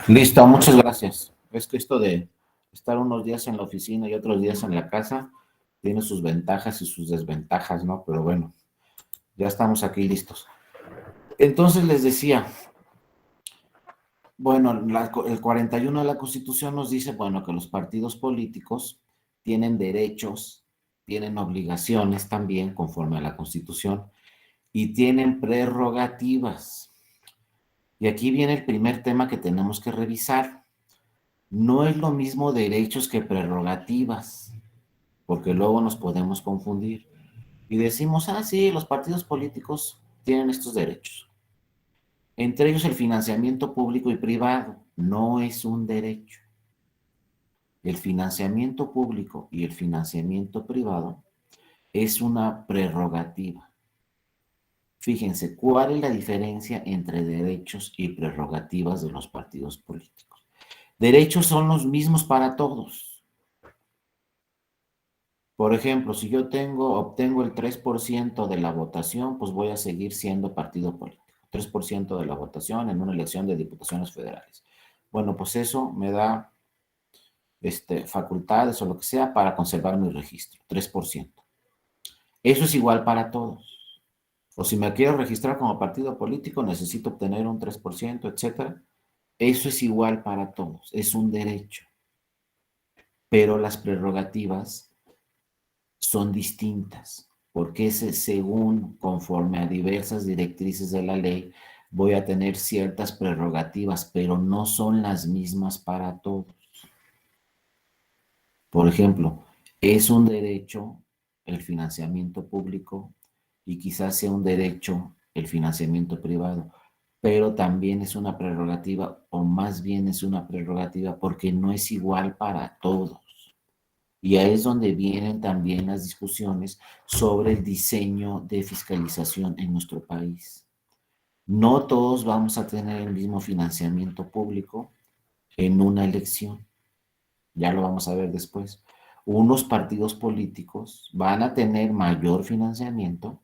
Speaker 1: Listo, muchas gracias. Es que esto de estar unos días en la oficina y otros días en la casa tiene sus ventajas y sus desventajas, ¿no? Pero bueno, ya estamos aquí listos. Entonces les decía, bueno, el 41 de la Constitución nos dice, bueno, que los partidos políticos tienen derechos, tienen obligaciones también conforme a la Constitución y tienen prerrogativas. Y aquí viene el primer tema que tenemos que revisar. No es lo mismo derechos que prerrogativas, porque luego nos podemos confundir. Y decimos, ah, sí, los partidos políticos tienen estos derechos. Entre ellos el financiamiento público y privado no es un derecho. El financiamiento público y el financiamiento privado es una prerrogativa. Fíjense, ¿cuál es la diferencia entre derechos y prerrogativas de los partidos políticos? Derechos son los mismos para todos. Por ejemplo, si yo obtengo el 3% de la votación, pues voy a seguir siendo partido político. 3% de la votación en una elección de diputaciones federales. Bueno, pues eso me da facultades o lo que sea para conservar mi registro, 3%. Eso es igual para todos. O si me quiero registrar como partido político, necesito obtener un 3%, etcétera. Eso es igual para todos, es un derecho. Pero las prerrogativas son distintas, porque según, conforme a diversas directrices de la ley, voy a tener ciertas prerrogativas, pero no son las mismas para todos. Por ejemplo, es un derecho el financiamiento público y quizás sea un derecho el financiamiento privado, pero también es una prerrogativa, o más bien es una prerrogativa porque no es igual para todos. Y ahí es donde vienen también las discusiones sobre el diseño de fiscalización en nuestro país. No todos vamos a tener el mismo financiamiento público en una elección. Ya lo vamos a ver después. Unos partidos políticos van a tener mayor financiamiento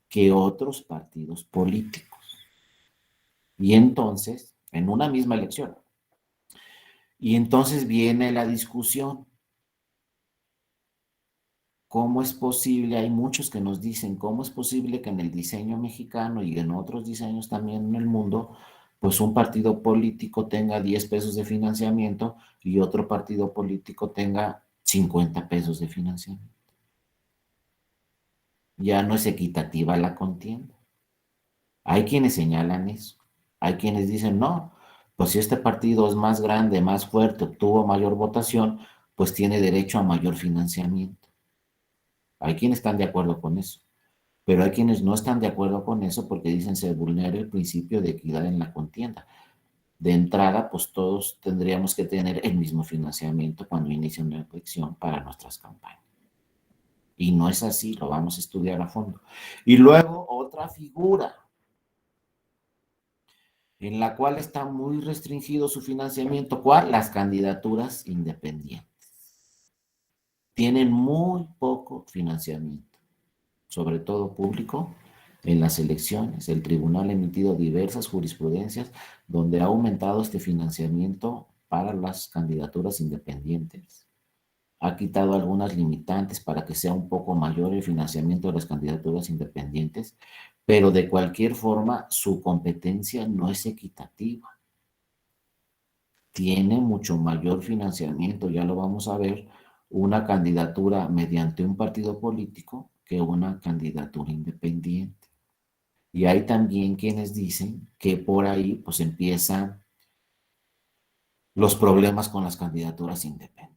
Speaker 1: que otros partidos políticos. Y entonces, en una misma elección. Y entonces viene la discusión. ¿Cómo es posible? Hay muchos que nos dicen, ¿cómo es posible que en el diseño mexicano y en otros diseños también en el mundo, pues un partido político tenga 10 pesos de financiamiento y otro partido político tenga 50 pesos de financiamiento? Ya no es equitativa la contienda. Hay quienes señalan eso. Hay quienes dicen, no, pues si este partido es más grande, más fuerte, obtuvo mayor votación, pues tiene derecho a mayor financiamiento. Hay quienes están de acuerdo con eso. Pero hay quienes no están de acuerdo con eso porque dicen se vulnera el principio de equidad en la contienda. De entrada, pues todos tendríamos que tener el mismo financiamiento cuando inicia una elección para nuestras campañas. Y no es así, lo vamos a estudiar a fondo. Y luego otra figura en la cual está muy restringido su financiamiento. ¿Cuál? Las candidaturas independientes. Tienen muy poco financiamiento, sobre todo público. En las elecciones, el tribunal ha emitido diversas jurisprudencias donde ha aumentado este financiamiento para las candidaturas independientes. Ha quitado algunas limitantes para que sea un poco mayor el financiamiento de las candidaturas independientes, pero de cualquier forma su competencia no es equitativa. Tiene mucho mayor financiamiento, ya lo vamos a ver, una candidatura mediante un partido político que una candidatura independiente. Y hay también quienes dicen que por ahí pues empiezan los problemas con las candidaturas independientes.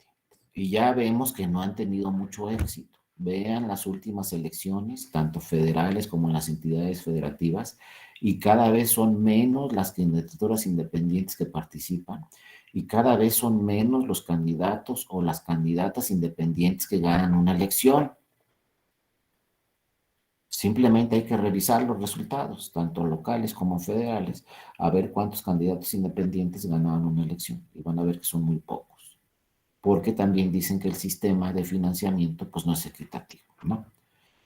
Speaker 1: Y ya vemos que no han tenido mucho éxito. Vean las últimas elecciones, tanto federales como en las entidades federativas, y cada vez son menos las candidaturas independientes que participan, y cada vez son menos los candidatos o las candidatas independientes que ganan una elección. Simplemente hay que revisar los resultados, tanto locales como federales, a ver cuántos candidatos independientes ganaban una elección. Y van a ver que son muy pocos. Porque también dicen que el sistema de financiamiento pues no es equitativo, ¿no?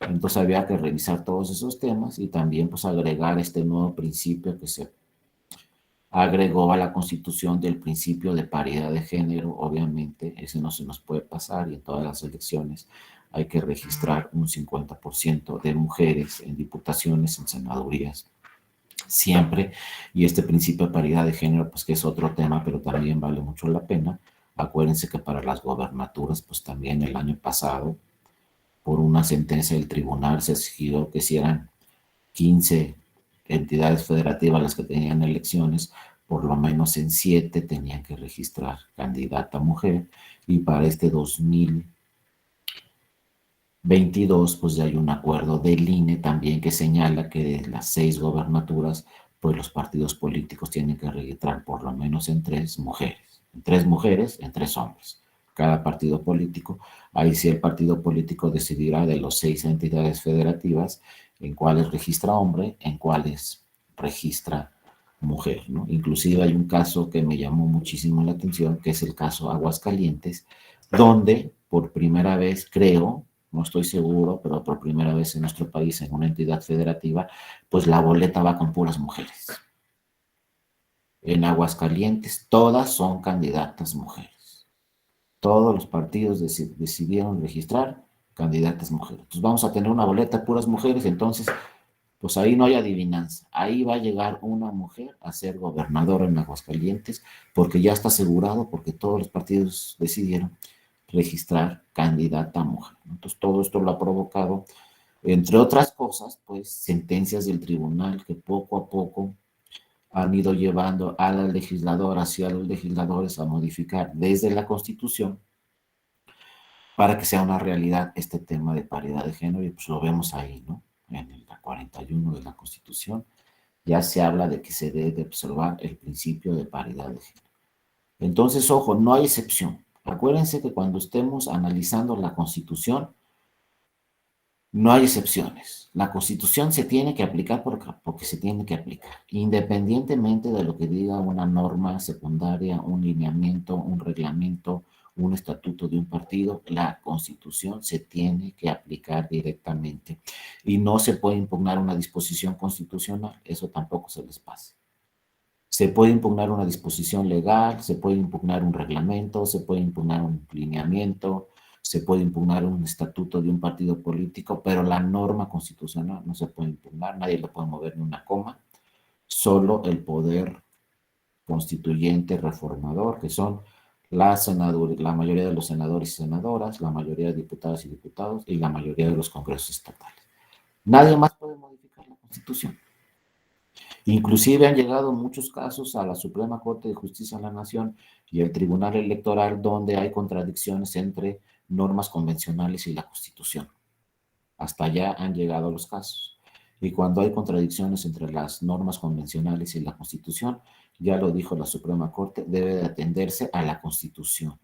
Speaker 1: Entonces había que revisar todos esos temas y también pues agregar este nuevo principio agregó a la Constitución del principio de paridad de género. Obviamente, ese no se nos puede pasar, y en todas las elecciones hay que registrar un 50% de mujeres en diputaciones, en senadurías, siempre. Y este principio de paridad de género, pues que es otro tema, pero también vale mucho la pena. Acuérdense que para las gobernaturas, pues también el año pasado, por una sentencia del tribunal, se exigió que si eran 15 entidades federativas las que tenían elecciones, por lo menos en 7 tenían que registrar candidata mujer, y para este 2022 pues ya hay un acuerdo del INE también que señala que de las 6 gobernaturas, pues los partidos políticos tienen que registrar por lo menos en 3 mujeres, en 3 hombres, cada partido político. Ahí sí el partido político decidirá de los 6 entidades federativas en cuáles registra hombre, en cuáles registra mujer, ¿no? Inclusive hay un caso que me llamó muchísimo la atención, que es el caso Aguascalientes, donde por primera vez, creo, no estoy seguro, pero por primera vez en nuestro país, en una entidad federativa, pues la boleta va con puras mujeres. En Aguascalientes todas son candidatas mujeres. Todos los partidos decidieron registrar candidatas mujeres. Entonces vamos a tener una boleta de puras mujeres, entonces pues ahí no hay adivinanza. Ahí va a llegar una mujer a ser gobernadora en Aguascalientes, porque ya está asegurado, porque todos los partidos decidieron registrar candidata mujer. Entonces todo esto lo ha provocado, entre otras cosas, pues sentencias del tribunal que poco a poco han ido llevando a las legisladoras y a los legisladores a modificar desde la Constitución para que sea una realidad este tema de paridad de género, y pues lo vemos ahí, ¿no? En la 41 de la Constitución ya se habla de que se debe observar el principio de paridad de género. Entonces, ojo, no hay excepción. Acuérdense que cuando estemos analizando la Constitución, no hay excepciones. La Constitución se tiene que aplicar porque se tiene que aplicar, independientemente de lo que diga una norma secundaria, un lineamiento, un reglamento, un estatuto de un partido. La Constitución se tiene que aplicar directamente y no se puede impugnar una disposición constitucional. Eso tampoco se les pasa. Se puede impugnar una disposición legal, se puede impugnar un reglamento, se puede impugnar un lineamiento, se puede impugnar un estatuto de un partido político, pero la norma constitucional no se puede impugnar, nadie le puede mover ni una coma, solo el poder constituyente reformador, que son la mayoría de los senadores y senadoras, la mayoría de diputadas y diputados y la mayoría de los congresos estatales. Nadie más puede modificar la Constitución. Inclusive han llegado muchos casos a la Suprema Corte de Justicia de la Nación y el Tribunal Electoral, donde hay contradicciones entre normas convencionales y la Constitución. Hasta allá han llegado los casos. Y cuando hay contradicciones entre las normas convencionales y la Constitución, ya lo dijo la Suprema Corte, debe de atenderse a la Constitución,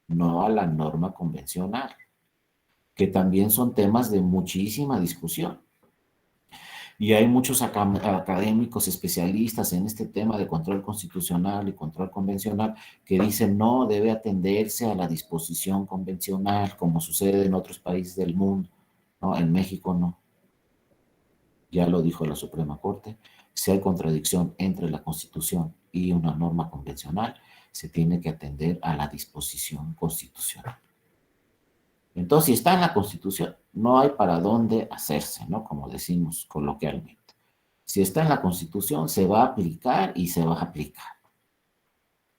Speaker 1: no a la norma convencional, que también son temas de muchísima discusión. Y hay muchos académicos especialistas en este tema de control constitucional y control convencional que dicen no, debe atenderse a la disposición convencional, como sucede en otros países del mundo. No, en México no. Ya lo dijo la Suprema Corte. Si hay contradicción entre la Constitución y una norma convencional, se tiene que atender a la disposición constitucional. Entonces, si está en la Constitución, no hay para dónde hacerse, ¿no? Como decimos coloquialmente. Si está en la Constitución, se va a aplicar y se va a aplicar.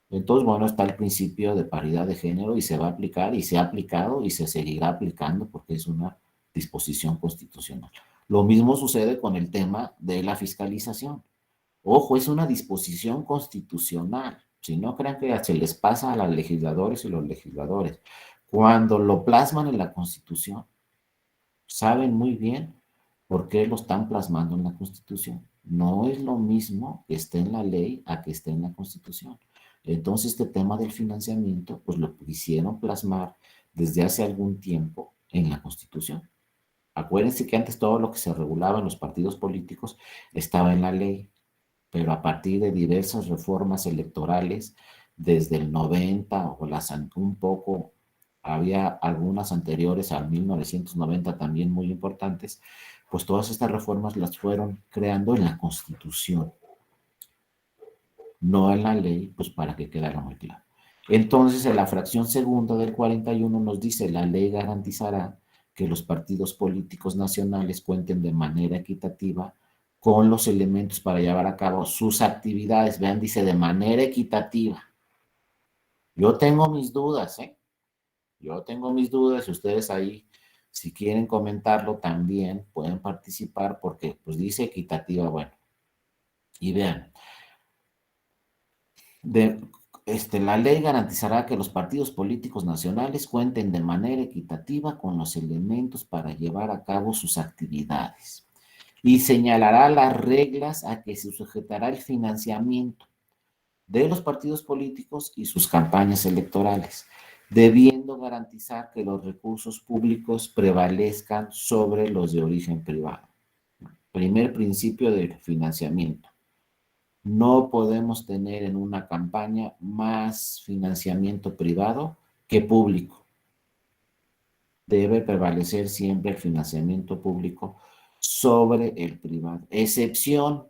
Speaker 1: Entonces, bueno, está el principio de paridad de género y se va a aplicar y se ha aplicado y se seguirá aplicando porque es una disposición constitucional. Lo mismo sucede con el tema de la fiscalización. Ojo, es una disposición constitucional. Si no crean que se les pasa a los legisladores y los legisladores. Cuando lo plasman en la Constitución, saben muy bien por qué lo están plasmando en la Constitución. No es lo mismo que esté en la ley a que esté en la Constitución. Entonces, este tema del financiamiento, pues lo quisieron plasmar desde hace algún tiempo en la Constitución. Acuérdense que antes todo lo que se regulaba en los partidos políticos estaba en la ley, pero a partir de diversas reformas electorales, desde el 90 o las un poco, había algunas anteriores al 1990 también muy importantes, pues todas estas reformas las fueron creando en la Constitución. no en la ley, pues para que quedara muy claro. Entonces, en la fracción segunda del 41 nos dice, la ley garantizará que los partidos políticos nacionales cuenten de manera equitativa con los elementos para llevar a cabo sus actividades. Vean, dice de manera equitativa. Yo tengo mis dudas, ¿eh? Yo tengo mis dudas, ustedes ahí, si quieren comentarlo, también pueden participar porque pues dice equitativa, bueno. Y vean, de, la ley garantizará que los partidos políticos nacionales cuenten de manera equitativa con los elementos para llevar a cabo sus actividades y señalará las reglas a que se sujetará el financiamiento de los partidos políticos y sus campañas electorales, debiendo garantizar que los recursos públicos prevalezcan sobre los de origen privado. Primer principio del financiamiento. No podemos tener en una campaña más financiamiento privado que público. Debe prevalecer siempre el financiamiento público sobre el privado. Excepción,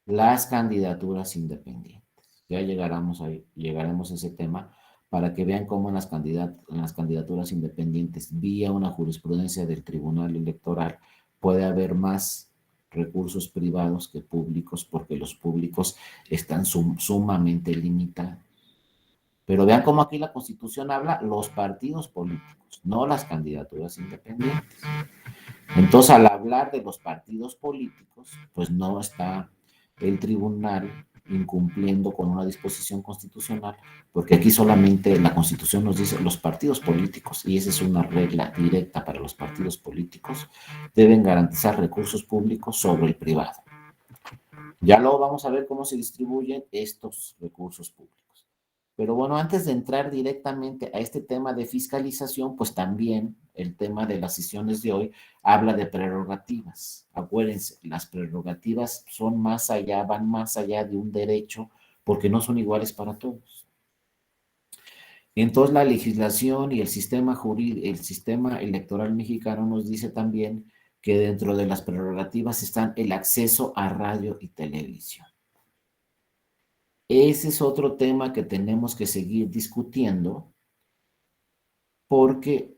Speaker 1: las candidaturas independientes. Ya llegaremos a ese tema para que vean cómo en las candidaturas independientes, vía una jurisprudencia del Tribunal Electoral, puede haber más recursos privados que públicos, porque los públicos están sumamente limitados. Pero vean cómo aquí la Constitución habla los partidos políticos, no las candidaturas independientes. Entonces, al hablar de los partidos políticos, pues no está el tribunal incumpliendo con una disposición constitucional, porque aquí solamente la Constitución nos dice los partidos políticos, y esa es una regla directa para los partidos políticos, deben garantizar recursos públicos sobre el privado. Ya luego vamos a ver cómo se distribuyen estos recursos públicos. Pero bueno, antes de entrar directamente a este tema de fiscalización, pues también el tema de las sesiones de hoy habla de prerrogativas. Acuérdense, las prerrogativas son más allá, van más allá de un derecho, porque no son iguales para todos. Entonces la legislación y el sistema jurídico, el sistema electoral mexicano nos dice también que dentro de las prerrogativas están el acceso a radio y televisión. Ese es otro tema que tenemos que seguir discutiendo porque,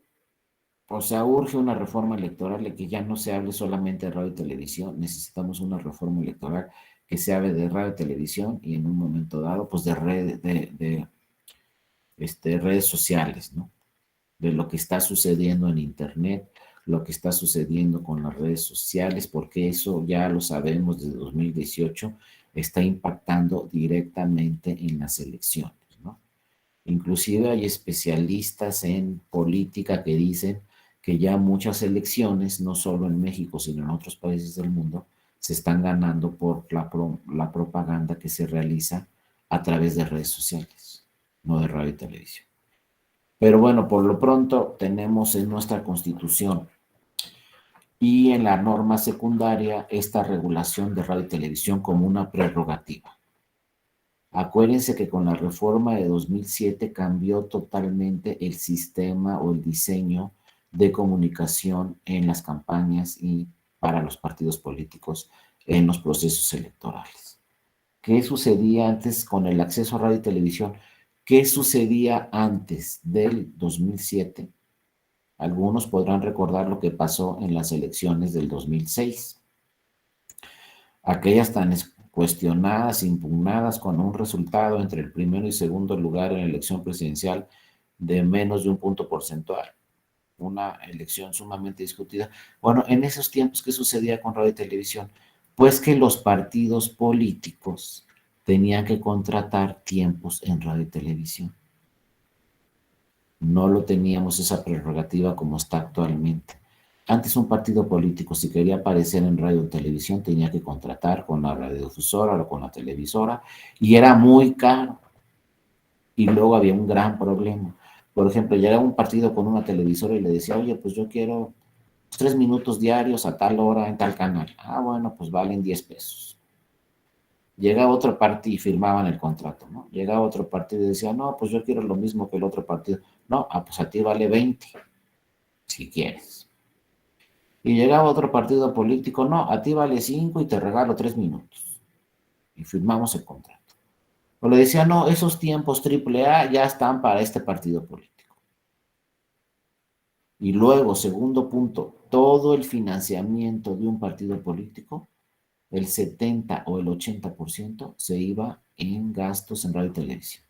Speaker 1: o sea, urge una reforma electoral de que ya no se hable solamente de radio y televisión, necesitamos una reforma electoral que se hable de radio y televisión y en un momento dado, pues de redes sociales, ¿no? De lo que está sucediendo en Internet, lo que está sucediendo con las redes sociales, porque eso ya lo sabemos desde 2018, está impactando directamente en las elecciones, ¿no? Inclusive hay especialistas en política que dicen que ya muchas elecciones, no solo en México, sino en otros países del mundo, se están ganando por la propaganda que se realiza a través de redes sociales, no de radio y televisión. Pero bueno, por lo pronto tenemos en nuestra Constitución y en la norma secundaria esta regulación de radio y televisión como una prerrogativa. Acuérdense que con la reforma de 2007 cambió totalmente el sistema o el diseño de comunicación en las campañas y para los partidos políticos en los procesos electorales. ¿Qué sucedía antes con el acceso a radio y televisión? ¿Qué sucedía antes del 2007? Algunos podrán recordar lo que pasó en las elecciones del 2006. Aquellas tan cuestionadas, impugnadas con un resultado entre el primero y segundo lugar en la elección presidencial de menos de un punto porcentual. Una elección sumamente discutida. Bueno, en esos tiempos, ¿qué sucedía con radio y televisión? Pues que los partidos políticos tenían que contratar tiempos en radio y televisión. No lo teníamos esa prerrogativa como está actualmente. Antes un partido político, si quería aparecer en radio o televisión, tenía que contratar con la radiodifusora o con la televisora y era muy caro. Y luego había un gran problema. Por ejemplo, llegaba un partido con una televisora y le decía, oye, pues yo quiero 3 minutos diarios a tal hora en tal canal. Ah, bueno, pues valen 10 pesos. Llegaba otro partido y firmaban el contrato, ¿no? Llegaba otro partido y decía, no, pues yo quiero lo mismo que el otro partido. No, pues a ti vale 20, si quieres. Y llegaba otro partido político, no, a ti vale 5 y te regalo 3 minutos. y firmamos el contrato. O le decía, no, esos tiempos AAA ya están para este partido político. Y luego, segundo punto, todo el financiamiento de un partido político, el 70 o el 80% se iba en gastos en radio y televisión.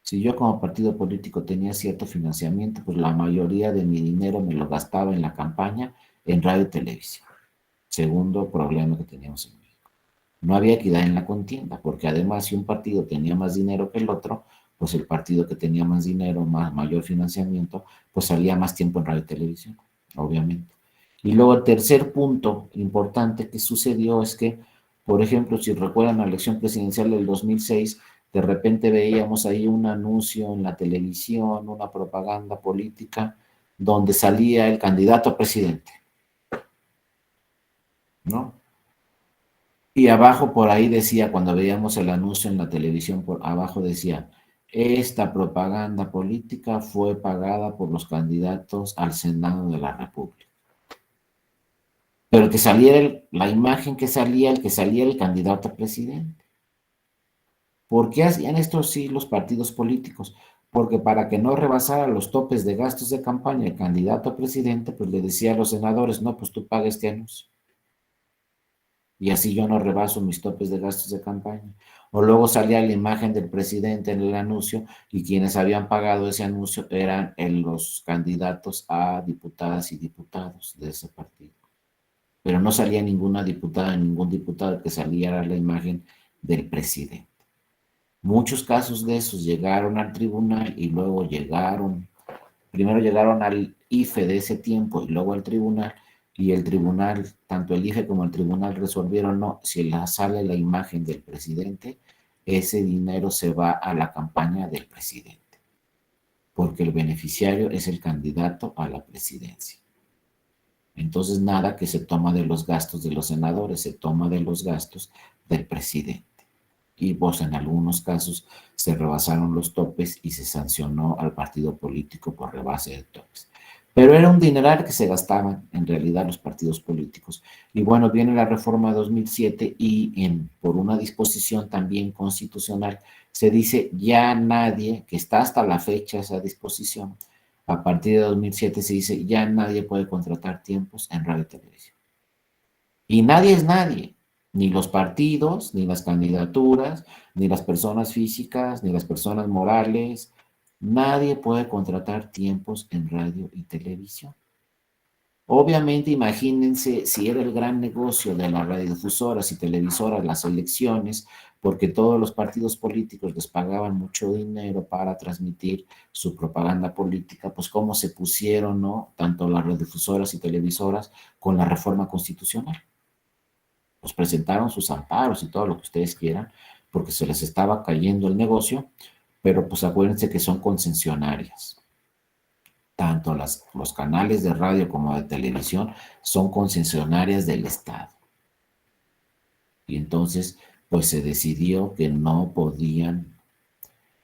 Speaker 1: Si yo como partido político tenía cierto financiamiento, pues la mayoría de mi dinero me lo gastaba en la campaña en radio y televisión. Segundo problema que teníamos en México. No había equidad en la contienda, porque además si un partido tenía más dinero que el otro, pues el partido que tenía más dinero, mayor financiamiento, pues salía más tiempo en radio y televisión, obviamente. Y luego el tercer punto importante que sucedió es que, por ejemplo, si recuerdan la elección presidencial del 2006, de repente veíamos ahí un anuncio en la televisión, una propaganda política, donde salía el candidato a presidente, ¿no? Y abajo por ahí decía, cuando veíamos el anuncio en la televisión, por abajo decía, esta propaganda política fue pagada por los candidatos al Senado de la República. Pero que saliera la imagen que salía, el que salía el candidato a presidente. ¿Por qué hacían esto sí los partidos políticos? Porque para que no rebasara los topes de gastos de campaña el candidato a presidente, pues le decía a los senadores, no, pues tú paga este anuncio. Y así yo no rebaso mis topes de gastos de campaña. O luego salía la imagen del presidente en el anuncio y quienes habían pagado ese anuncio eran los candidatos a diputadas y diputados de ese partido. Pero no salía ninguna diputada, ningún diputado, que saliera la imagen del presidente. Muchos casos de esos llegaron al tribunal y luego primero llegaron al IFE de ese tiempo y luego al tribunal, y el tribunal, tanto el IFE como el tribunal resolvieron, no, si sale la imagen del presidente, ese dinero se va a la campaña del presidente, porque el beneficiario es el candidato a la presidencia. Entonces, nada que se toma de los gastos de los senadores, se toma de los gastos del presidente. Y pues en algunos casos se rebasaron los topes y se sancionó al partido político por rebase de topes. Pero era un dineral que se gastaban en realidad los partidos políticos. Y bueno, viene la reforma de 2007 y por una disposición también constitucional se dice ya nadie, que está hasta la fecha esa disposición, a partir de 2007 se dice ya nadie puede contratar tiempos en radio y televisión. Y nadie es nadie, ni los partidos, ni las candidaturas, ni las personas físicas, ni las personas morales. Nadie puede contratar tiempos en radio y televisión. Obviamente, imagínense si era el gran negocio de las radiodifusoras y televisoras las elecciones, porque todos los partidos políticos les pagaban mucho dinero para transmitir su propaganda política, pues cómo se pusieron, ¿no? Tanto las radiodifusoras y televisoras con la reforma constitucional. Pues presentaron sus amparos y todo lo que ustedes quieran, porque se les estaba cayendo el negocio, pero pues acuérdense que son concesionarias. Tanto los canales de radio como de televisión son concesionarias del Estado. Y entonces, pues se decidió que no podían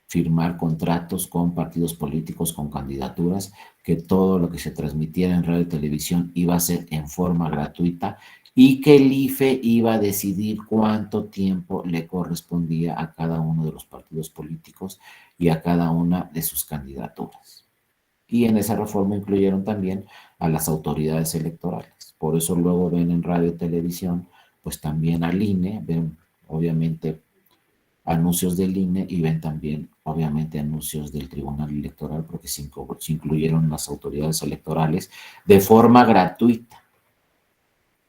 Speaker 1: firmar contratos con partidos políticos, con candidaturas, que todo lo que se transmitiera en radio y televisión iba a ser en forma gratuita y que el IFE iba a decidir cuánto tiempo le correspondía a cada uno de los partidos políticos y a cada una de sus candidaturas. Y en esa reforma incluyeron también a las autoridades electorales. Por eso luego ven en radio y televisión, pues también al INE, ven obviamente anuncios del INE y ven también obviamente anuncios del Tribunal Electoral, porque se incluyeron las autoridades electorales de forma gratuita.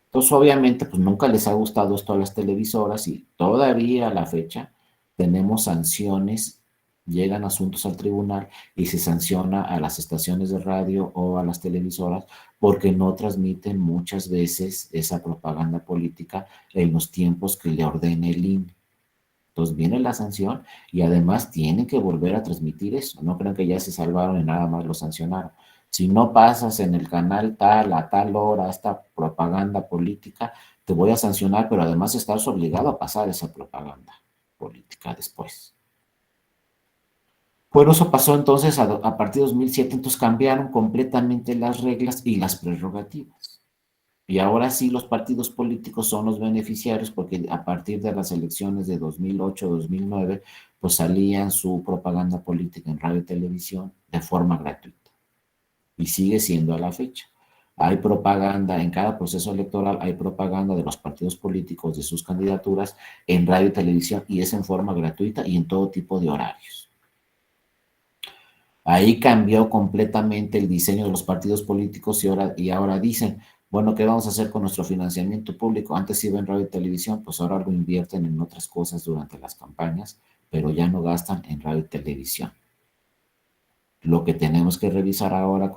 Speaker 1: Entonces obviamente pues nunca les ha gustado esto a las televisoras y todavía a la fecha tenemos sanciones, llegan asuntos al tribunal y se sanciona a las estaciones de radio o a las televisoras porque no transmiten muchas veces esa propaganda política en los tiempos que le ordene el INE. Entonces viene la sanción y además tienen que volver a transmitir eso. No crean que ya se salvaron y nada más lo sancionaron. Si no pasas en el canal tal a tal hora esta propaganda política, te voy a sancionar, pero además estás obligado a pasar esa propaganda política después. Bueno, eso pasó entonces a partir de 2007, entonces cambiaron completamente las reglas y las prerrogativas. Y ahora sí los partidos políticos son los beneficiarios porque a partir de las elecciones de 2008-2009, pues salían su propaganda política en radio y televisión de forma gratuita. Y sigue siendo a la fecha. Hay propaganda en cada proceso electoral, hay propaganda de los partidos políticos, de sus candidaturas en radio y televisión, y es en forma gratuita y en todo tipo de horarios. Ahí cambió completamente el diseño de los partidos políticos y ahora dicen, bueno, ¿qué vamos a hacer con nuestro financiamiento público? Antes iba en radio y televisión, pues ahora lo invierten en otras cosas durante las campañas, pero ya no gastan en radio y televisión. Lo que tenemos que revisar ahora,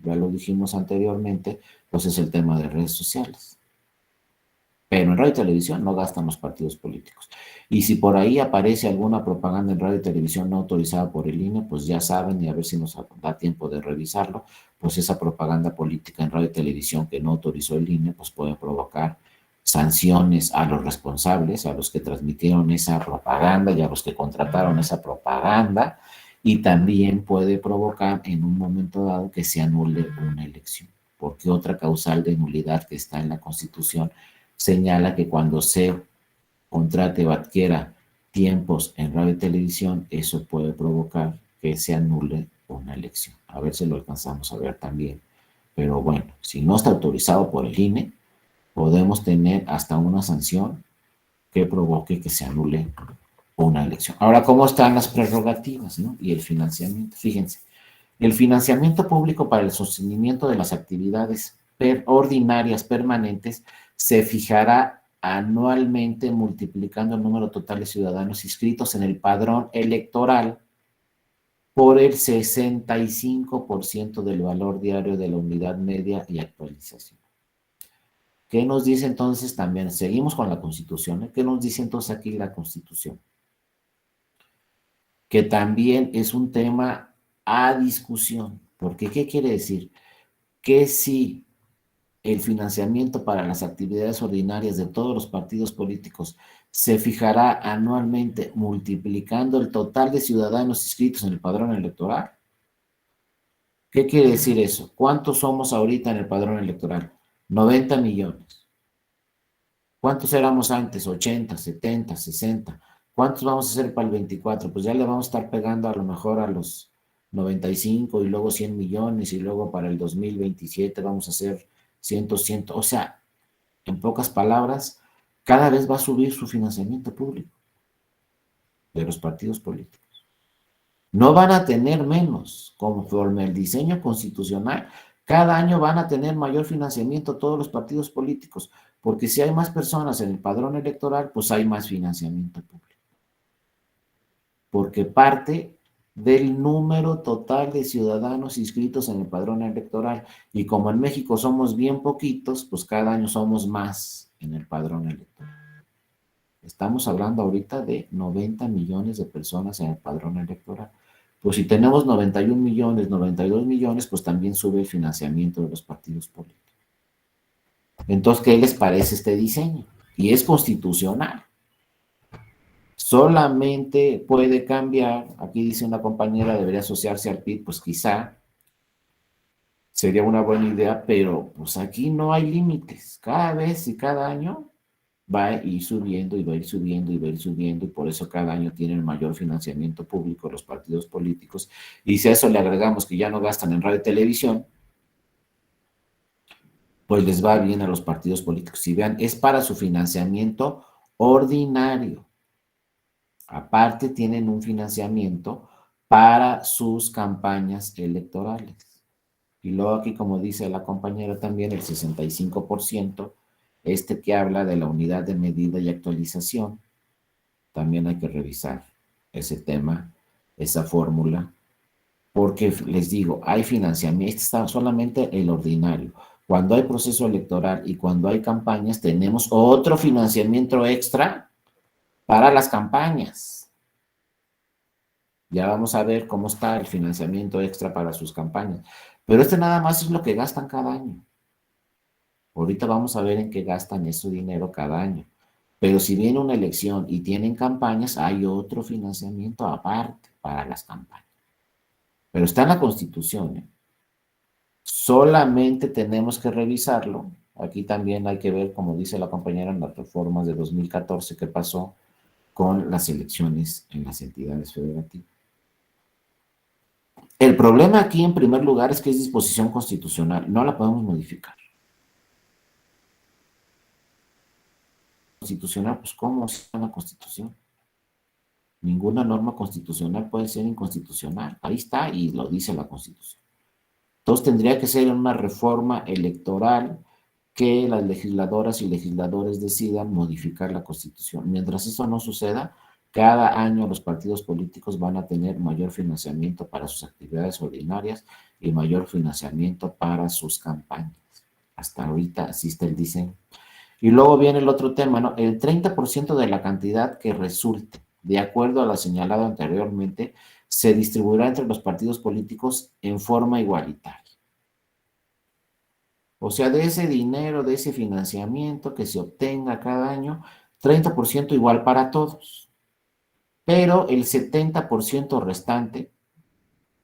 Speaker 1: ya lo dijimos anteriormente, pues es el tema de redes sociales. Pero en radio y televisión no gastan los partidos políticos. Y si por ahí aparece alguna propaganda en radio y televisión no autorizada por el INE, pues ya saben, y a ver si nos da tiempo de revisarlo, pues esa propaganda política en radio y televisión que no autorizó el INE, pues puede provocar sanciones a los responsables, a los que transmitieron esa propaganda y a los que contrataron esa propaganda, y también puede provocar en un momento dado que se anule una elección, porque otra causal de nulidad que está en la Constitución señala que cuando se contrate o adquiera tiempos en radio y televisión, eso puede provocar que se anule una elección. A ver si lo alcanzamos a ver también. Pero bueno, si no está autorizado por el INE, podemos tener hasta una sanción que provoque que se anule una elección. Ahora, ¿cómo están las prerrogativas, ¿no? Y el financiamiento? Fíjense, el financiamiento público para el sostenimiento de las actividades ordinarias permanentes se fijará anualmente multiplicando el número total de ciudadanos inscritos en el padrón electoral por el 65% del valor diario de la unidad media y actualización. ¿Qué nos dice entonces también? Seguimos con la Constitución. ¿Qué nos dice entonces aquí la Constitución? Que también es un tema a discusión. Porque, ¿qué quiere decir? Que si el financiamiento para las actividades ordinarias de todos los partidos políticos se fijará anualmente multiplicando el total de ciudadanos inscritos en el padrón electoral. ¿Qué quiere decir eso? ¿Cuántos somos ahorita en el padrón electoral? 90 millones. ¿Cuántos éramos antes? 80, 70, 60. ¿Cuántos vamos a hacer para el 24? Pues ya le vamos a estar pegando a lo mejor a los 95 y luego 100 millones y luego para el 2027 vamos a hacer 100. O sea, en pocas palabras, cada vez va a subir su financiamiento público de los partidos políticos. No van a tener menos, conforme el diseño constitucional, cada año van a tener mayor financiamiento todos los partidos políticos, porque si hay más personas en el padrón electoral, pues hay más financiamiento público. Porque parte del número total de ciudadanos inscritos en el padrón electoral. Y como en México somos bien poquitos, pues cada año somos más en el padrón electoral. Estamos hablando ahorita de 90 millones de personas en el padrón electoral. Pues si tenemos 91 millones, 92 millones, pues también sube el financiamiento de los partidos políticos. Entonces, ¿qué les parece este diseño? Y es constitucional. Solamente puede cambiar, aquí dice una compañera, debería asociarse al PIB, pues quizá sería una buena idea, pero pues aquí no hay límites. Cada vez y cada año va a ir subiendo y va a ir subiendo y va a ir subiendo, y por eso cada año tienen mayor financiamiento público los partidos políticos. Y si a eso le agregamos que ya no gastan en radio y televisión, pues les va bien a los partidos políticos. Si vean, es para su financiamiento ordinario. Aparte, tienen un financiamiento para sus campañas electorales. Y luego aquí, como dice la compañera también, el 65%, que habla de la unidad de medida y actualización, también hay que revisar ese tema, esa fórmula, porque les digo, hay financiamiento, está solamente el ordinario. Cuando hay proceso electoral y cuando hay campañas, tenemos otro financiamiento extra para las campañas. Ya vamos a ver cómo está el financiamiento extra para sus campañas. Pero nada más es lo que gastan cada año. Ahorita vamos a ver en qué gastan ese dinero cada año. Pero si viene una elección y tienen campañas, hay otro financiamiento aparte para las campañas. Pero está en la Constitución, ¿eh? Solamente tenemos que revisarlo Aquí también hay que ver, como dice la compañera, en las reformas de 2014, qué pasó con las elecciones en las entidades federativas. El problema aquí, en primer lugar, es que es disposición constitucional, no la podemos modificar. Constitucional, pues ¿cómo es una constitución? Ninguna norma constitucional puede ser inconstitucional. Ahí está y lo dice la Constitución. Entonces tendría que ser una reforma electoral que las legisladoras y legisladores decidan modificar la Constitución. Mientras eso no suceda, cada año los partidos políticos van a tener mayor financiamiento para sus actividades ordinarias y mayor financiamiento para sus campañas. Hasta ahorita así está el diseño. Y luego viene el otro tema, ¿no? El 30% de la cantidad que resulte, de acuerdo a lo señalado anteriormente, se distribuirá entre los partidos políticos en forma igualitaria. O sea, de ese dinero, de ese financiamiento que se obtenga cada año, 30% igual para todos. Pero el 70% restante,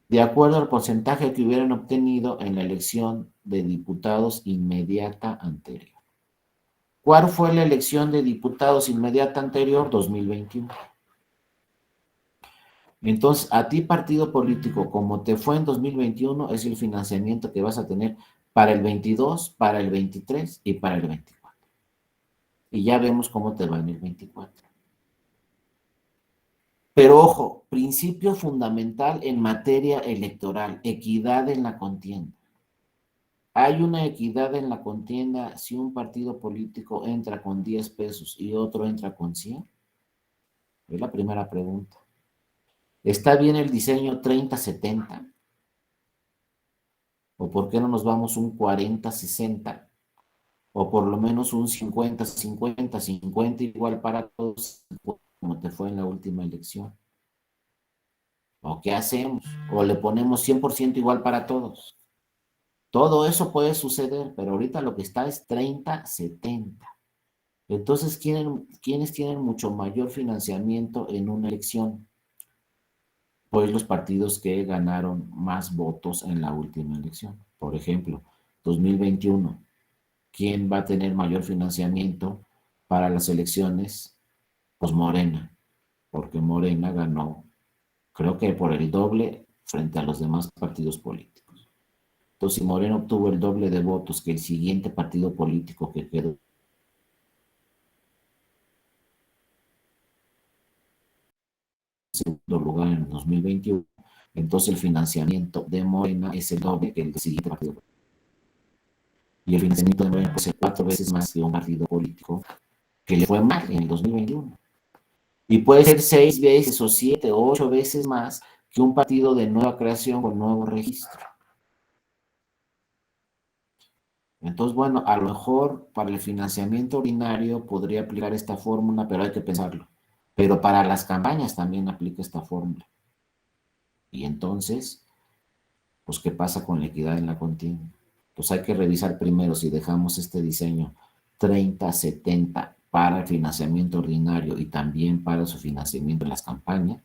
Speaker 1: de acuerdo al porcentaje que hubieran obtenido en la elección de diputados inmediata anterior. ¿Cuál fue la elección de diputados inmediata anterior? 2021. Entonces, a ti partido político, como te fue en 2021, es el financiamiento que vas a tener para el 22, para el 23 y para el 24. Y ya vemos cómo te va en el 24. Pero ojo, principio fundamental en materia electoral, equidad en la contienda. ¿Hay una equidad en la contienda si un partido político entra con 10 pesos y otro entra con 100? Es la primera pregunta. ¿Está bien el diseño 30-70? ¿O por qué no nos vamos un 40-60? O por lo menos un 50-50, 50 igual para todos, como te fue en la última elección. ¿O qué hacemos? ¿O le ponemos 100% igual para todos? Todo eso puede suceder, pero ahorita lo que está es 30-70. Entonces, ¿quiénes tienen mucho mayor financiamiento en una elección? Pues los partidos que ganaron más votos en la última elección. Por ejemplo, 2021, ¿quién va a tener mayor financiamiento para las elecciones? Pues Morena, porque Morena ganó, creo que por el doble frente a los demás partidos políticos. Entonces, si Morena obtuvo el doble de votos que el siguiente partido político que quedó en segundo lugar en 2021, entonces el financiamiento de Morena es el doble que el siguiente partido político. Y el financiamiento de Morena puede ser 4 veces más que un partido político que le fue mal en el 2021. Y puede ser 6 veces o 7 o 8 veces más que un partido de nueva creación con nuevo registro. Entonces, bueno, a lo mejor para el financiamiento ordinario podría aplicar esta fórmula, pero hay que pensarlo. Pero para las campañas también aplica esta fórmula. Y entonces, pues, ¿qué pasa con la equidad en la contienda? Pues hay que revisar primero si dejamos este diseño 30-70 para el financiamiento ordinario y también para su financiamiento en las campañas,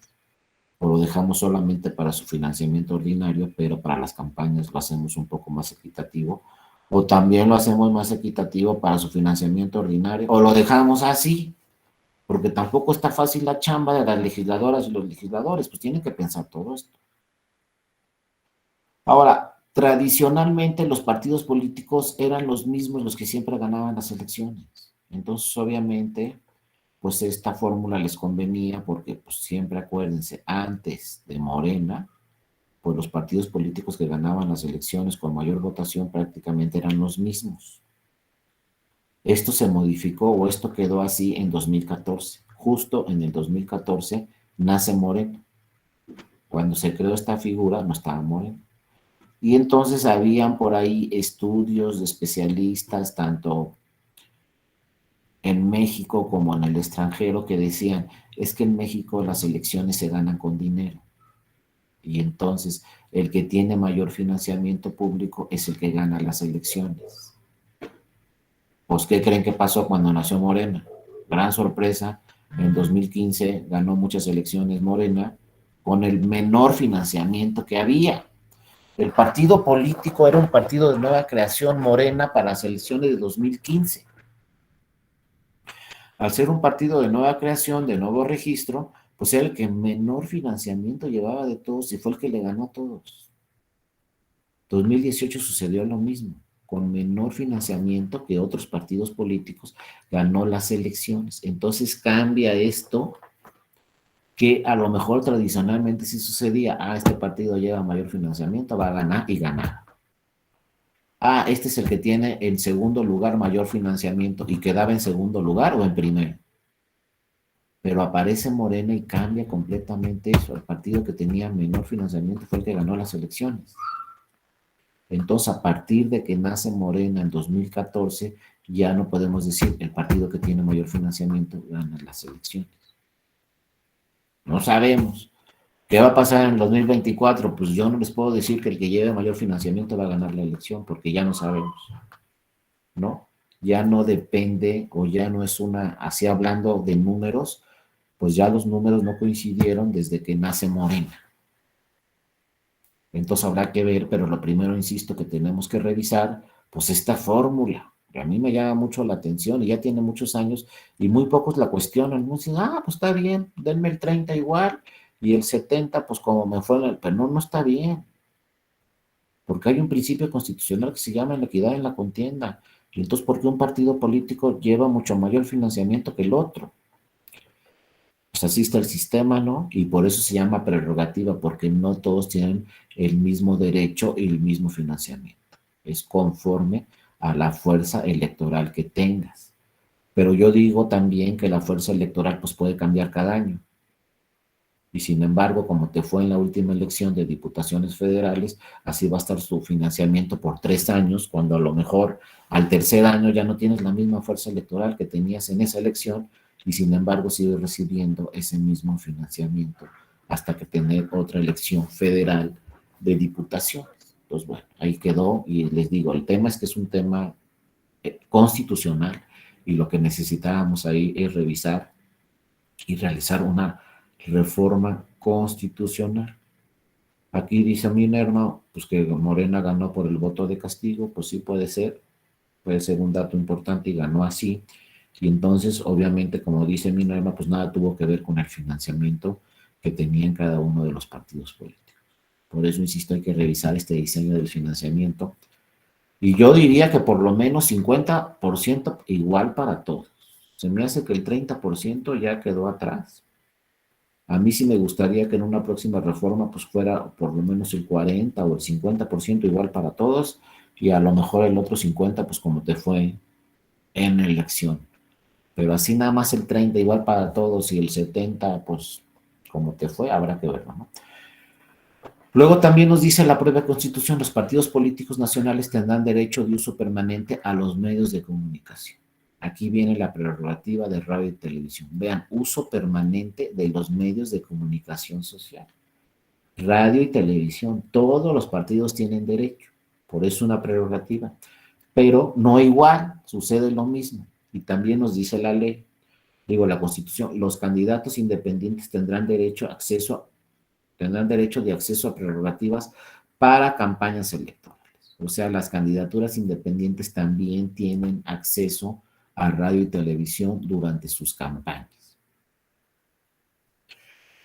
Speaker 1: o lo dejamos solamente para su financiamiento ordinario, pero para las campañas lo hacemos un poco más equitativo, o también lo hacemos más equitativo para su financiamiento ordinario, o lo dejamos así, porque tampoco está fácil la chamba de las legisladoras y los legisladores, pues tienen que pensar todo esto. Ahora, tradicionalmente los partidos políticos eran los mismos los que siempre ganaban las elecciones. Entonces, obviamente, pues esta fórmula les convenía porque, pues siempre acuérdense, antes de Morena, pues los partidos políticos que ganaban las elecciones con mayor votación prácticamente eran los mismos. Esto se modificó o esto quedó así en 2014. Justo en el 2014 nace Morena. Cuando se creó esta figura no estaba Morena. Y entonces habían por ahí estudios de especialistas, tanto en México como en el extranjero, que decían, es que en México las elecciones se ganan con dinero. Y entonces el que tiene mayor financiamiento público es el que gana las elecciones. Pues, ¿qué creen que pasó cuando nació Morena? Gran sorpresa, en 2015 ganó muchas elecciones Morena con el menor financiamiento que había. El partido político era un partido de nueva creación, Morena, para las elecciones de 2015. Al ser un partido de nueva creación, de nuevo registro, pues era el que menor financiamiento llevaba de todos y fue el que le ganó a todos. 2018 sucedió lo mismo, con menor financiamiento que otros partidos políticos, ganó las elecciones. Entonces cambia esto que a lo mejor tradicionalmente sí sucedía, este partido lleva mayor financiamiento, va a ganar y ganar. Este es el que tiene en segundo lugar mayor financiamiento y quedaba en segundo lugar o en primero. Pero aparece Morena y cambia completamente eso. El partido que tenía menor financiamiento fue el que ganó las elecciones. Entonces, a partir de que nace Morena en 2014, ya no podemos decir el partido que tiene mayor financiamiento gana las elecciones. No sabemos. ¿Qué va a pasar en 2024? Pues yo no les puedo decir que el que lleve mayor financiamiento va a ganar la elección, porque ya no sabemos, ¿no? Ya no depende o ya no es así hablando de números, pues ya los números no coincidieron desde que nace Morena. Entonces habrá que ver, pero lo primero, insisto, que tenemos que revisar, pues esta fórmula, que a mí me llama mucho la atención y ya tiene muchos años y muy pocos la cuestionan. Muchos dicen, pues está bien, denme el 30 igual y el 70, pues como me fue, pero no está bien, porque hay un principio constitucional que se llama la equidad en la contienda. Y entonces, ¿por qué un partido político lleva mucho mayor financiamiento que el otro? Pues así está el sistema, ¿no? Y por eso se llama prerrogativa, porque no todos tienen el mismo derecho y el mismo financiamiento. Es conforme a la fuerza electoral que tengas. Pero yo digo también que la fuerza electoral pues puede cambiar cada año. Y sin embargo, como te fue en la última elección de diputaciones federales, así va a estar su financiamiento por 3 años, cuando a lo mejor al tercer año ya no tienes la misma fuerza electoral que tenías en esa elección y sin embargo sigues recibiendo ese mismo financiamiento hasta que tener otra elección federal de diputaciones. Pues bueno, ahí quedó y les digo, el tema es que es un tema constitucional y lo que necesitábamos ahí es revisar y realizar una reforma constitucional. Aquí dice Minerva, pues que Morena ganó por el voto de castigo, pues sí puede ser un dato importante y ganó así. Y entonces, obviamente, como dice Minerva, pues nada tuvo que ver con el financiamiento que tenían cada uno de los partidos políticos. Por eso, insisto, hay que revisar este diseño del financiamiento. Y yo diría que por lo menos 50% igual para todos. Se me hace que el 30% ya quedó atrás. A mí sí me gustaría que en una próxima reforma pues fuera por lo menos el 40 o el 50% igual para todos y a lo mejor el otro 50 pues como te fue en la elección. Pero así nada más el 30 igual para todos y el 70 pues como te fue, habrá que verlo, ¿no? Luego también nos dice la propia Constitución, los partidos políticos nacionales tendrán derecho de uso permanente a los medios de comunicación. Aquí viene la prerrogativa de radio y televisión. Vean, uso permanente de los medios de comunicación social. Radio y televisión, todos los partidos tienen derecho, por eso una prerrogativa. Pero no igual, sucede lo mismo. Y también nos dice la ley, la Constitución, los candidatos independientes tendrán derecho de acceso a prerrogativas para campañas electorales. O sea, las candidaturas independientes también tienen acceso a radio y televisión durante sus campañas.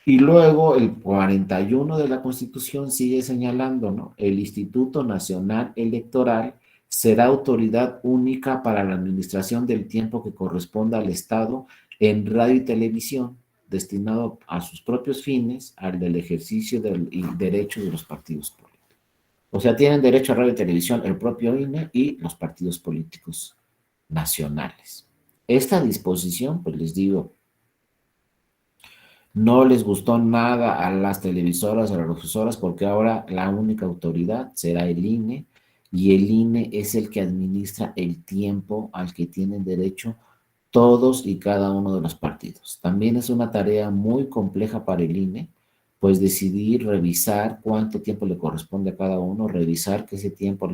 Speaker 1: Y luego el 41 de la Constitución sigue señalando, ¿no? El Instituto Nacional Electoral será autoridad única para la administración del tiempo que corresponda al Estado en radio y televisión, destinado a sus propios fines, al del ejercicio del derecho de los partidos políticos. O sea, tienen derecho a radio y televisión el propio INE y los partidos políticos nacionales. Esta disposición, pues les digo, no les gustó nada a las televisoras, a las profesoras, porque ahora la única autoridad será el INE y el INE es el que administra el tiempo al que tienen derecho todos y cada uno de los partidos. También es una tarea muy compleja para el INE, pues decidir, revisar cuánto tiempo le corresponde a cada uno, revisar que ese tiempo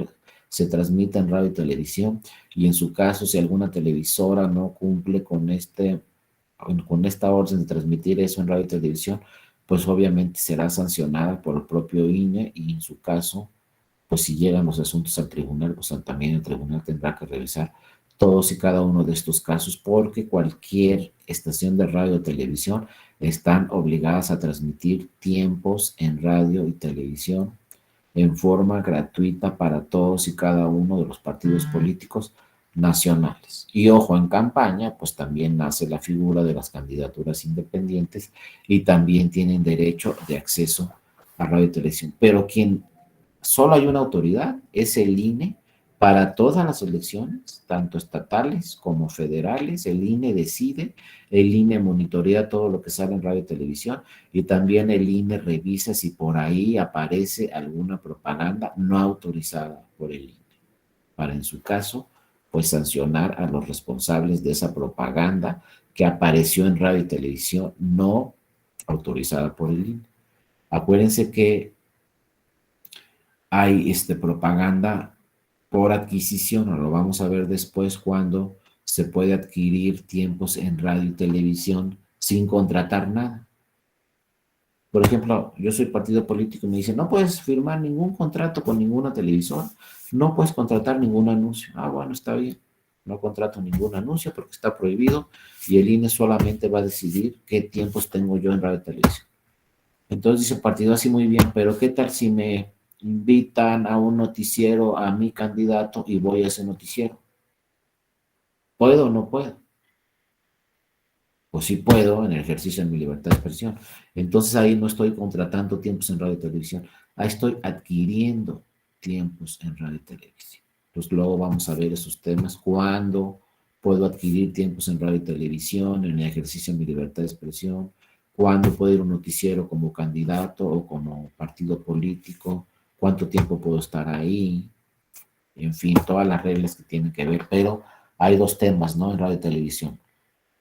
Speaker 1: se transmita en radio y televisión y en su caso, si alguna televisora no cumple con esta orden de transmitir eso en radio y televisión, pues obviamente será sancionada por el propio INE y en su caso pues si llegan los asuntos al tribunal, pues también el tribunal tendrá que revisar todos y cada uno de estos casos, porque cualquier estación de radio o televisión están obligadas a transmitir tiempos en radio y televisión en forma gratuita para todos y cada uno de los partidos políticos nacionales. Y ojo, en campaña, pues también nace la figura de las candidaturas independientes y también tienen derecho de acceso a radio y televisión. Pero quien solo hay una autoridad, es el INE para todas las elecciones, tanto estatales como federales. El INE decide, el INE monitorea todo lo que sale en radio y televisión y también el INE revisa si por ahí aparece alguna propaganda no autorizada por el INE, para en su caso, pues sancionar a los responsables de esa propaganda que apareció en radio y televisión no autorizada por el INE. Acuérdense que hay propaganda por adquisición, o lo vamos a ver después, cuando se puede adquirir tiempos en radio y televisión sin contratar nada. Por ejemplo, yo soy partido político y me dicen, no puedes firmar ningún contrato con ninguna televisora, no puedes contratar ningún anuncio. Ah, bueno, está bien, no contrato ningún anuncio porque está prohibido y el INE solamente va a decidir qué tiempos tengo yo en radio y televisión. Entonces dice el partido así muy bien, pero ¿qué tal si me invitan a un noticiero a mi candidato y voy a ese noticiero? ¿Puedo o no puedo? Pues sí puedo en el ejercicio de mi libertad de expresión. Entonces ahí no estoy contratando tiempos en radio y televisión, ahí estoy adquiriendo tiempos en radio y televisión. Entonces luego vamos a ver esos temas, cuándo puedo adquirir tiempos en radio y televisión en el ejercicio de mi libertad de expresión, cuándo puedo ir a un noticiero como candidato o como partido político, cuánto tiempo puedo estar ahí, en fin, todas las reglas que tienen que ver, pero hay dos temas, ¿no? En radio y televisión: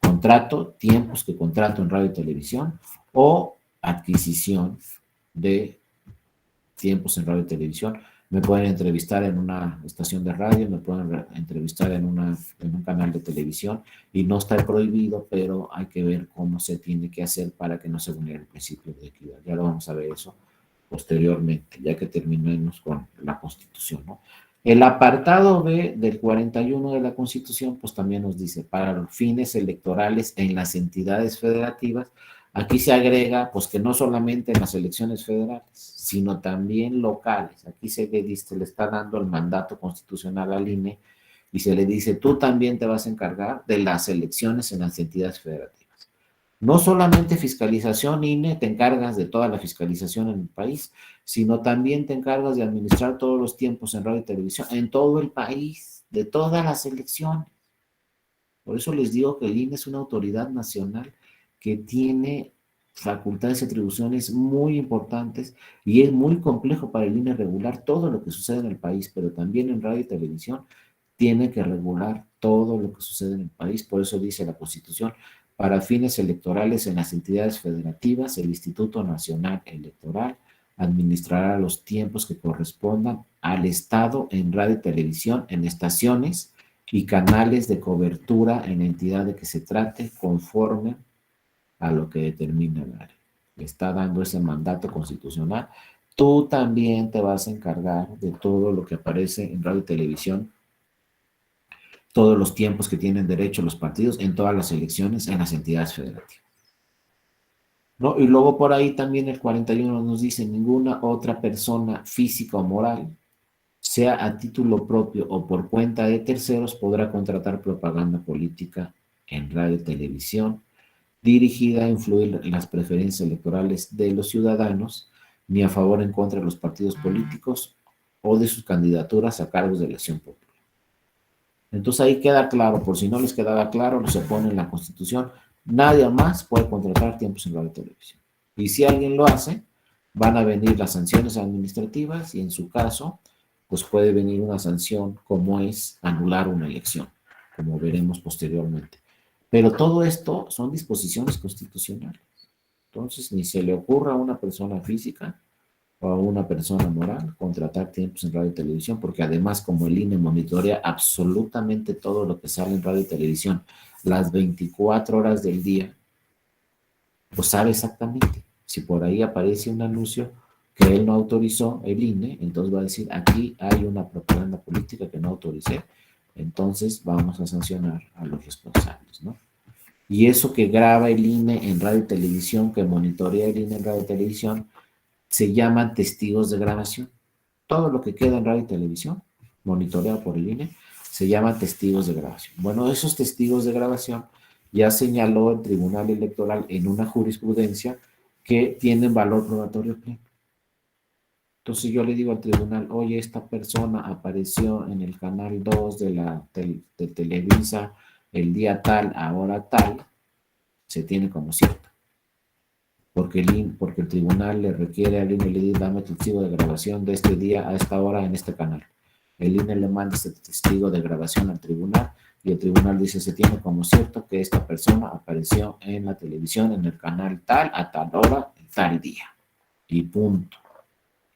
Speaker 1: contrato, tiempos que contrato en radio y televisión, o adquisición de tiempos en radio y televisión. Me pueden entrevistar en una estación de radio, me pueden entrevistar en un canal de televisión y no está prohibido, pero hay que ver cómo se tiene que hacer para que no se vulnere el principio de equidad. Ya lo vamos a ver eso posteriormente, ya que terminemos con la Constitución, ¿no? El apartado B del 41 de la Constitución, pues también nos dice, para los fines electorales en las entidades federativas, aquí se agrega, pues que no solamente en las elecciones federales, sino también locales. Aquí se le dice, le está dando el mandato constitucional al INE y se le dice, tú también te vas a encargar de las elecciones en las entidades federativas. No solamente fiscalización, INE, te encargas de toda la fiscalización en el país, sino también te encargas de administrar todos los tiempos en radio y televisión en todo el país, de todas las elecciones. Por eso les digo que el INE es una autoridad nacional que tiene facultades y atribuciones muy importantes y es muy complejo para el INE regular todo lo que sucede en el país, pero también en radio y televisión tiene que regular todo lo que sucede en el país. Por eso dice la Constitución, para fines electorales en las entidades federativas, el Instituto Nacional Electoral administrará los tiempos que correspondan al Estado en radio y televisión, en estaciones y canales de cobertura en la entidad de que se trate, conforme a lo que determina el área. Le está dando ese mandato constitucional. Tú también te vas a encargar de todo lo que aparece en radio y televisión, todos los tiempos que tienen derecho los partidos en todas las elecciones en las entidades federativas, ¿no? Y luego por ahí también el 41 nos dice, ninguna otra persona física o moral, sea a título propio o por cuenta de terceros, podrá contratar propaganda política en radio y televisión dirigida a influir en las preferencias electorales de los ciudadanos, ni a favor o en contra de los partidos políticos o de sus candidaturas a cargos de elección popular. Entonces ahí queda claro, por si no les quedaba claro, se pone en la Constitución, nadie más puede contratar tiempos en radio y televisión. Y si alguien lo hace, van a venir las sanciones administrativas y en su caso, pues puede venir una sanción como es anular una elección, como veremos posteriormente. Pero todo esto son disposiciones constitucionales. Entonces, ni se le ocurra a una persona física o a una persona moral contratar tiempos en radio y televisión, porque además, como el INE monitorea absolutamente todo lo que sale en radio y televisión, las 24 horas del día, pues sabe exactamente si por ahí aparece un anuncio que él no autorizó, el INE, entonces va a decir, aquí hay una propaganda política que no autoricé, entonces vamos a sancionar a los responsables, ¿no? Y eso que graba el INE en radio y televisión, que monitorea el INE en radio y televisión, se llaman testigos de grabación. Todo lo que queda en radio y televisión, monitoreado por el INE, se llama testigos de grabación. Bueno, esos testigos de grabación ya señaló el Tribunal Electoral en una jurisprudencia que tienen valor probatorio pleno. Entonces yo le digo al tribunal, oye, esta persona apareció en el canal 2 de Televisa el día tal, ahora tal, se tiene como cierto. Porque el tribunal le requiere al INE, le dice, dame testigo de grabación de este día a esta hora en este canal. El INE le manda este testigo de grabación al tribunal y el tribunal dice, se tiene como cierto que esta persona apareció en la televisión, en el canal tal, a tal hora, tal día. Y punto.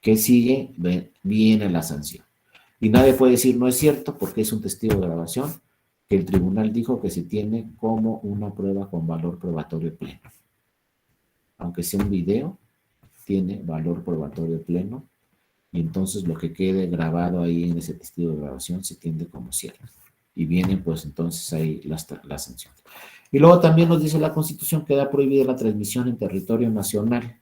Speaker 1: ¿Qué sigue? Viene la sanción. Y nadie puede decir no es cierto porque es un testigo de grabación que el tribunal dijo que se tiene como una prueba con valor probatorio pleno. Aunque sea un video, tiene valor probatorio pleno y entonces lo que quede grabado ahí en ese testigo de grabación se tiende como cierto. Y vienen pues entonces ahí las sanciones. Y luego también nos dice la Constitución que da prohibida la transmisión en territorio nacional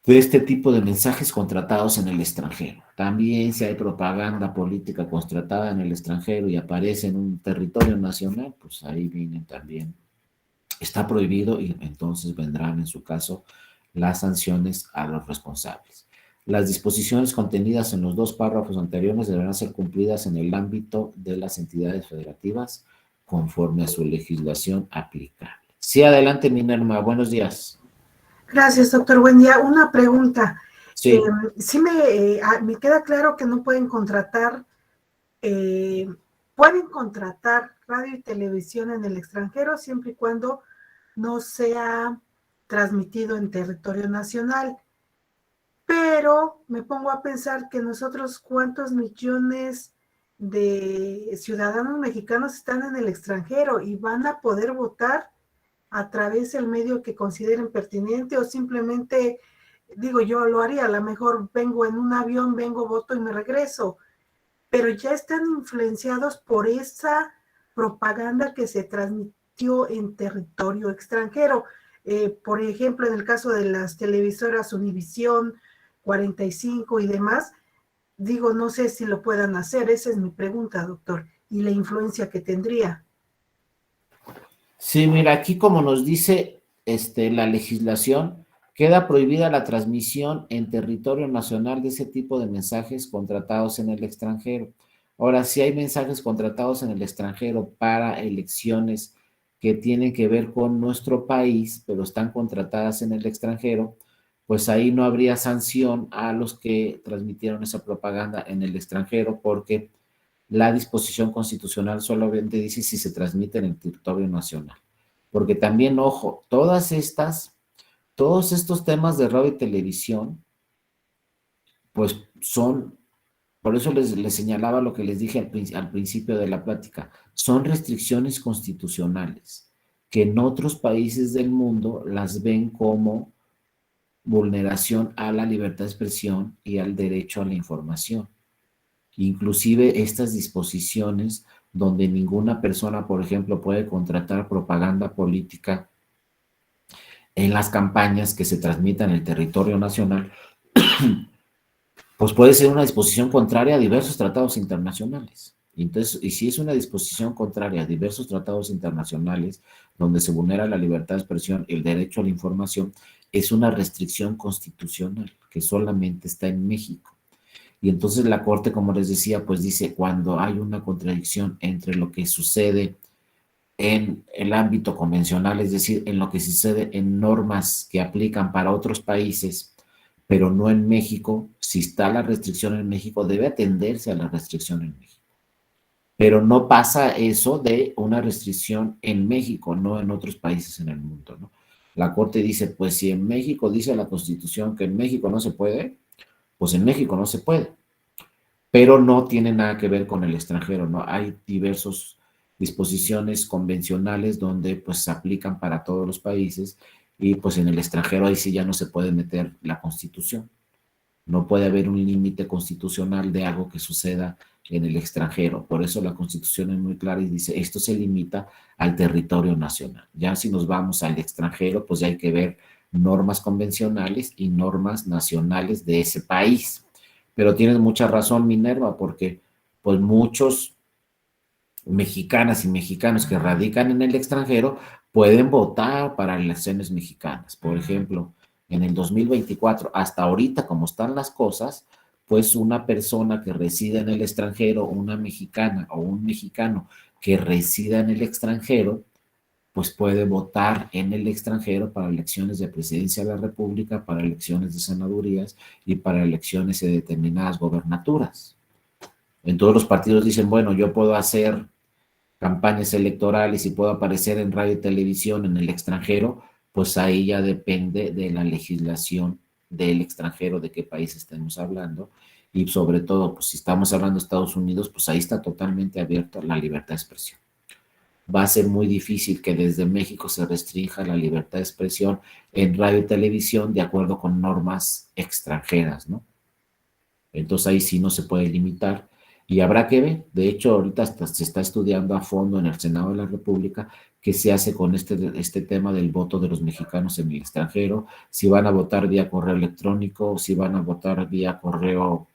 Speaker 1: de este tipo de mensajes contratados en el extranjero. También si hay propaganda política contratada en el extranjero y aparece en un territorio nacional, pues ahí vienen también. Está prohibido y entonces vendrán en su caso las sanciones a los responsables. Las disposiciones contenidas en los dos párrafos anteriores deberán ser cumplidas en el ámbito de las entidades federativas conforme a su legislación aplicable. Sí, adelante, Minerva. Buenos días.
Speaker 2: Gracias, doctor. Buen día. Una pregunta.
Speaker 1: Sí.
Speaker 2: Sí me queda claro que no eh, pueden contratar radio y televisión en el extranjero siempre y cuando no sea transmitido en territorio nacional. Pero me pongo a pensar que nosotros cuántos millones de ciudadanos mexicanos están en el extranjero y van a poder votar a través del medio que consideren pertinente o simplemente, digo, yo lo haría, a lo mejor vengo en un avión, vengo, voto y me regreso, pero ya están influenciados por esa propaganda que se transmitió en territorio extranjero. Por ejemplo, en el caso de las televisoras Univisión 45 y demás, digo, no sé si lo puedan hacer, esa es mi pregunta, doctor, y la influencia que tendría.
Speaker 1: Sí, mira, aquí como nos dice la legislación, queda prohibida la transmisión en territorio nacional de ese tipo de mensajes contratados en el extranjero. Ahora, si hay mensajes contratados en el extranjero para elecciones que tienen que ver con nuestro país, pero están contratadas en el extranjero, pues ahí no habría sanción a los que transmitieron esa propaganda en el extranjero porque la disposición constitucional solamente dice si se transmite en el territorio nacional. Porque también, ojo, todos estos temas de radio y televisión, pues son, por eso les señalaba lo que les dije al principio de la plática, son restricciones constitucionales que en otros países del mundo las ven como vulneración a la libertad de expresión y al derecho a la información. Inclusive estas disposiciones donde ninguna persona, por ejemplo, puede contratar propaganda política en las campañas que se transmitan en el territorio nacional, pues puede ser una disposición contraria a diversos tratados internacionales. Entonces, y si es una disposición contraria a diversos tratados internacionales donde se vulnera la libertad de expresión y el derecho a la información, es una restricción constitucional que solamente está en México. Y entonces la Corte, como les decía, pues dice, cuando hay una contradicción entre lo que sucede en el ámbito convencional, es decir, en lo que sucede en normas que aplican para otros países, pero no en México, si está la restricción en México, debe atenderse a la restricción en México. Pero no pasa eso de una restricción en México, no en otros países en el mundo, ¿no? La Corte dice, pues si en México dice la Constitución que en México no se puede, pues en México no se puede, pero no tiene nada que ver con el extranjero, ¿no? Hay diversas disposiciones convencionales donde pues se aplican para todos los países y pues en el extranjero ahí sí ya no se puede meter la Constitución. No puede haber un límite constitucional de algo que suceda en el extranjero. Por eso la Constitución es muy clara y dice, esto se limita al territorio nacional. Ya si nos vamos al extranjero, pues ya hay que ver normas convencionales y normas nacionales de ese país. Pero tienes mucha razón, Minerva, porque pues muchos mexicanas y mexicanos que radican en el extranjero pueden votar para elecciones mexicanas. Por ejemplo, en el 2024, hasta ahorita, como están las cosas, pues una persona que resida en el extranjero, una mexicana o un mexicano que resida en el extranjero, pues puede votar en el extranjero para elecciones de presidencia de la República, para elecciones de senadurías y para elecciones de determinadas gobernaturas. En todos los partidos dicen, bueno, yo puedo hacer campañas electorales y puedo aparecer en radio y televisión en el extranjero, pues ahí ya depende de la legislación del extranjero, de qué país estemos hablando, y sobre todo, pues si estamos hablando de Estados Unidos, pues ahí está totalmente abierta la libertad de expresión. Va a ser muy difícil que desde México se restrinja la libertad de expresión en radio y televisión de acuerdo con normas extranjeras, ¿no? Entonces ahí sí no se puede limitar y habrá que ver. De hecho, ahorita hasta se está estudiando a fondo en el Senado de la República qué se hace con este tema del voto de los mexicanos en el extranjero, si van a votar vía correo electrónico, si van a votar vía correo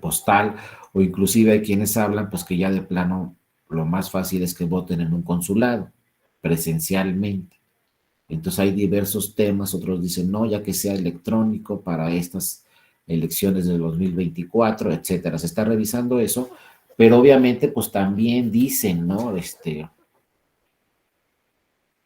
Speaker 1: postal, o inclusive hay quienes hablan pues que ya de plano lo más fácil es que voten en un consulado, presencialmente. Entonces hay diversos temas, otros dicen no, ya que sea electrónico para estas elecciones del 2024, etcétera. Se está revisando eso, pero obviamente pues también dicen, ¿no?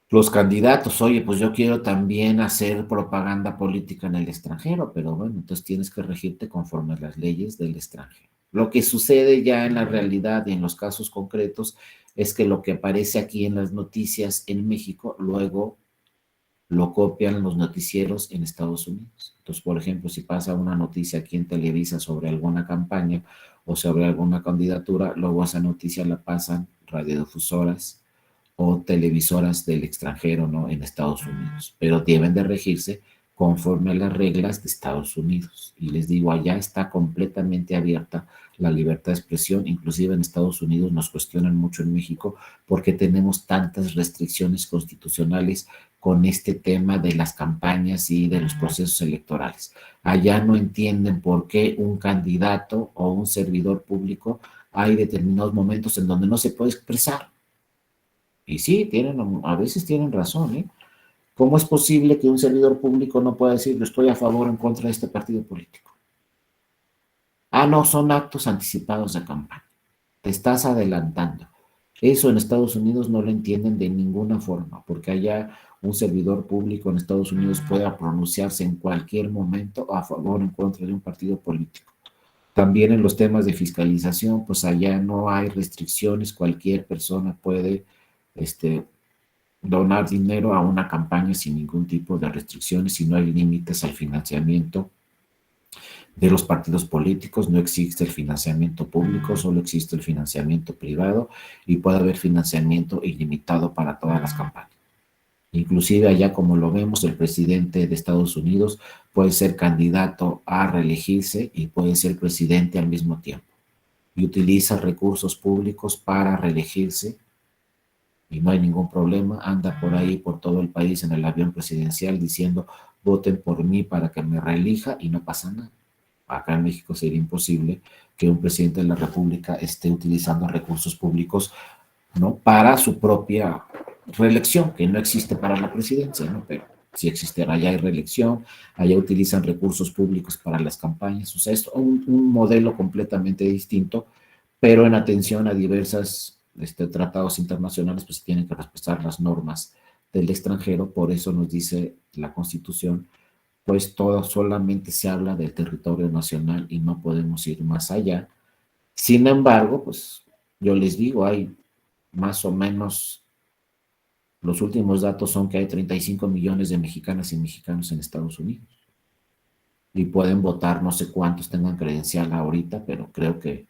Speaker 1: Los candidatos, oye, pues yo quiero también hacer propaganda política en el extranjero, pero bueno, entonces tienes que regirte conforme a las leyes del extranjero. Lo que sucede ya en la realidad y en los casos concretos es que lo que aparece aquí en las noticias en México, luego lo copian los noticieros en Estados Unidos. Entonces, por ejemplo, si pasa una noticia aquí en Televisa sobre alguna campaña o sobre alguna candidatura, luego esa noticia la pasan radiodifusoras o televisoras del extranjero, ¿no? En Estados Unidos, pero deben de regirse conforme a las reglas de Estados Unidos. Y les digo, allá está completamente abierta la libertad de expresión, inclusive en Estados Unidos nos cuestionan mucho en México porque tenemos tantas restricciones constitucionales con este tema de las campañas y de los procesos electorales. Allá no entienden por qué un candidato o un servidor público hay determinados momentos en donde no se puede expresar. Y sí, a veces tienen razón, ¿eh? ¿Cómo es posible que un servidor público no pueda decir, yo estoy a favor o en contra de este partido político? Ah, no, son actos anticipados de campaña. Te estás adelantando. Eso en Estados Unidos no lo entienden de ninguna forma, porque allá un servidor público en Estados Unidos pueda pronunciarse en cualquier momento a favor o en contra de un partido político. También en los temas de fiscalización, pues allá no hay restricciones, cualquier persona puede donar dinero a una campaña sin ningún tipo de restricciones y no hay límites al financiamiento de los partidos políticos, no existe el financiamiento público, solo existe el financiamiento privado y puede haber financiamiento ilimitado para todas las campañas. Inclusive allá como lo vemos, el presidente de Estados Unidos puede ser candidato a reelegirse y puede ser presidente al mismo tiempo. Y utiliza recursos públicos para reelegirse y no hay ningún problema, anda por ahí, por todo el país en el avión presidencial diciendo voten por mí para que me reelija y no pasa nada. Acá en México sería imposible que un presidente de la República esté utilizando recursos públicos, ¿no? Para su propia reelección, que no existe para la presidencia, ¿no? Pero sí existe, allá hay reelección, allá utilizan recursos públicos para las campañas, o sea, es un modelo completamente distinto, pero en atención a diversas tratados internacionales, pues tienen que respetar las normas del extranjero, por eso nos dice la Constitución, pues todo solamente se habla del territorio nacional y no podemos ir más allá. Sin embargo, pues yo les digo, hay más o menos, los últimos datos son que hay 35 millones de mexicanas y mexicanos en Estados Unidos y pueden votar, no sé cuántos tengan credencial ahorita, pero creo que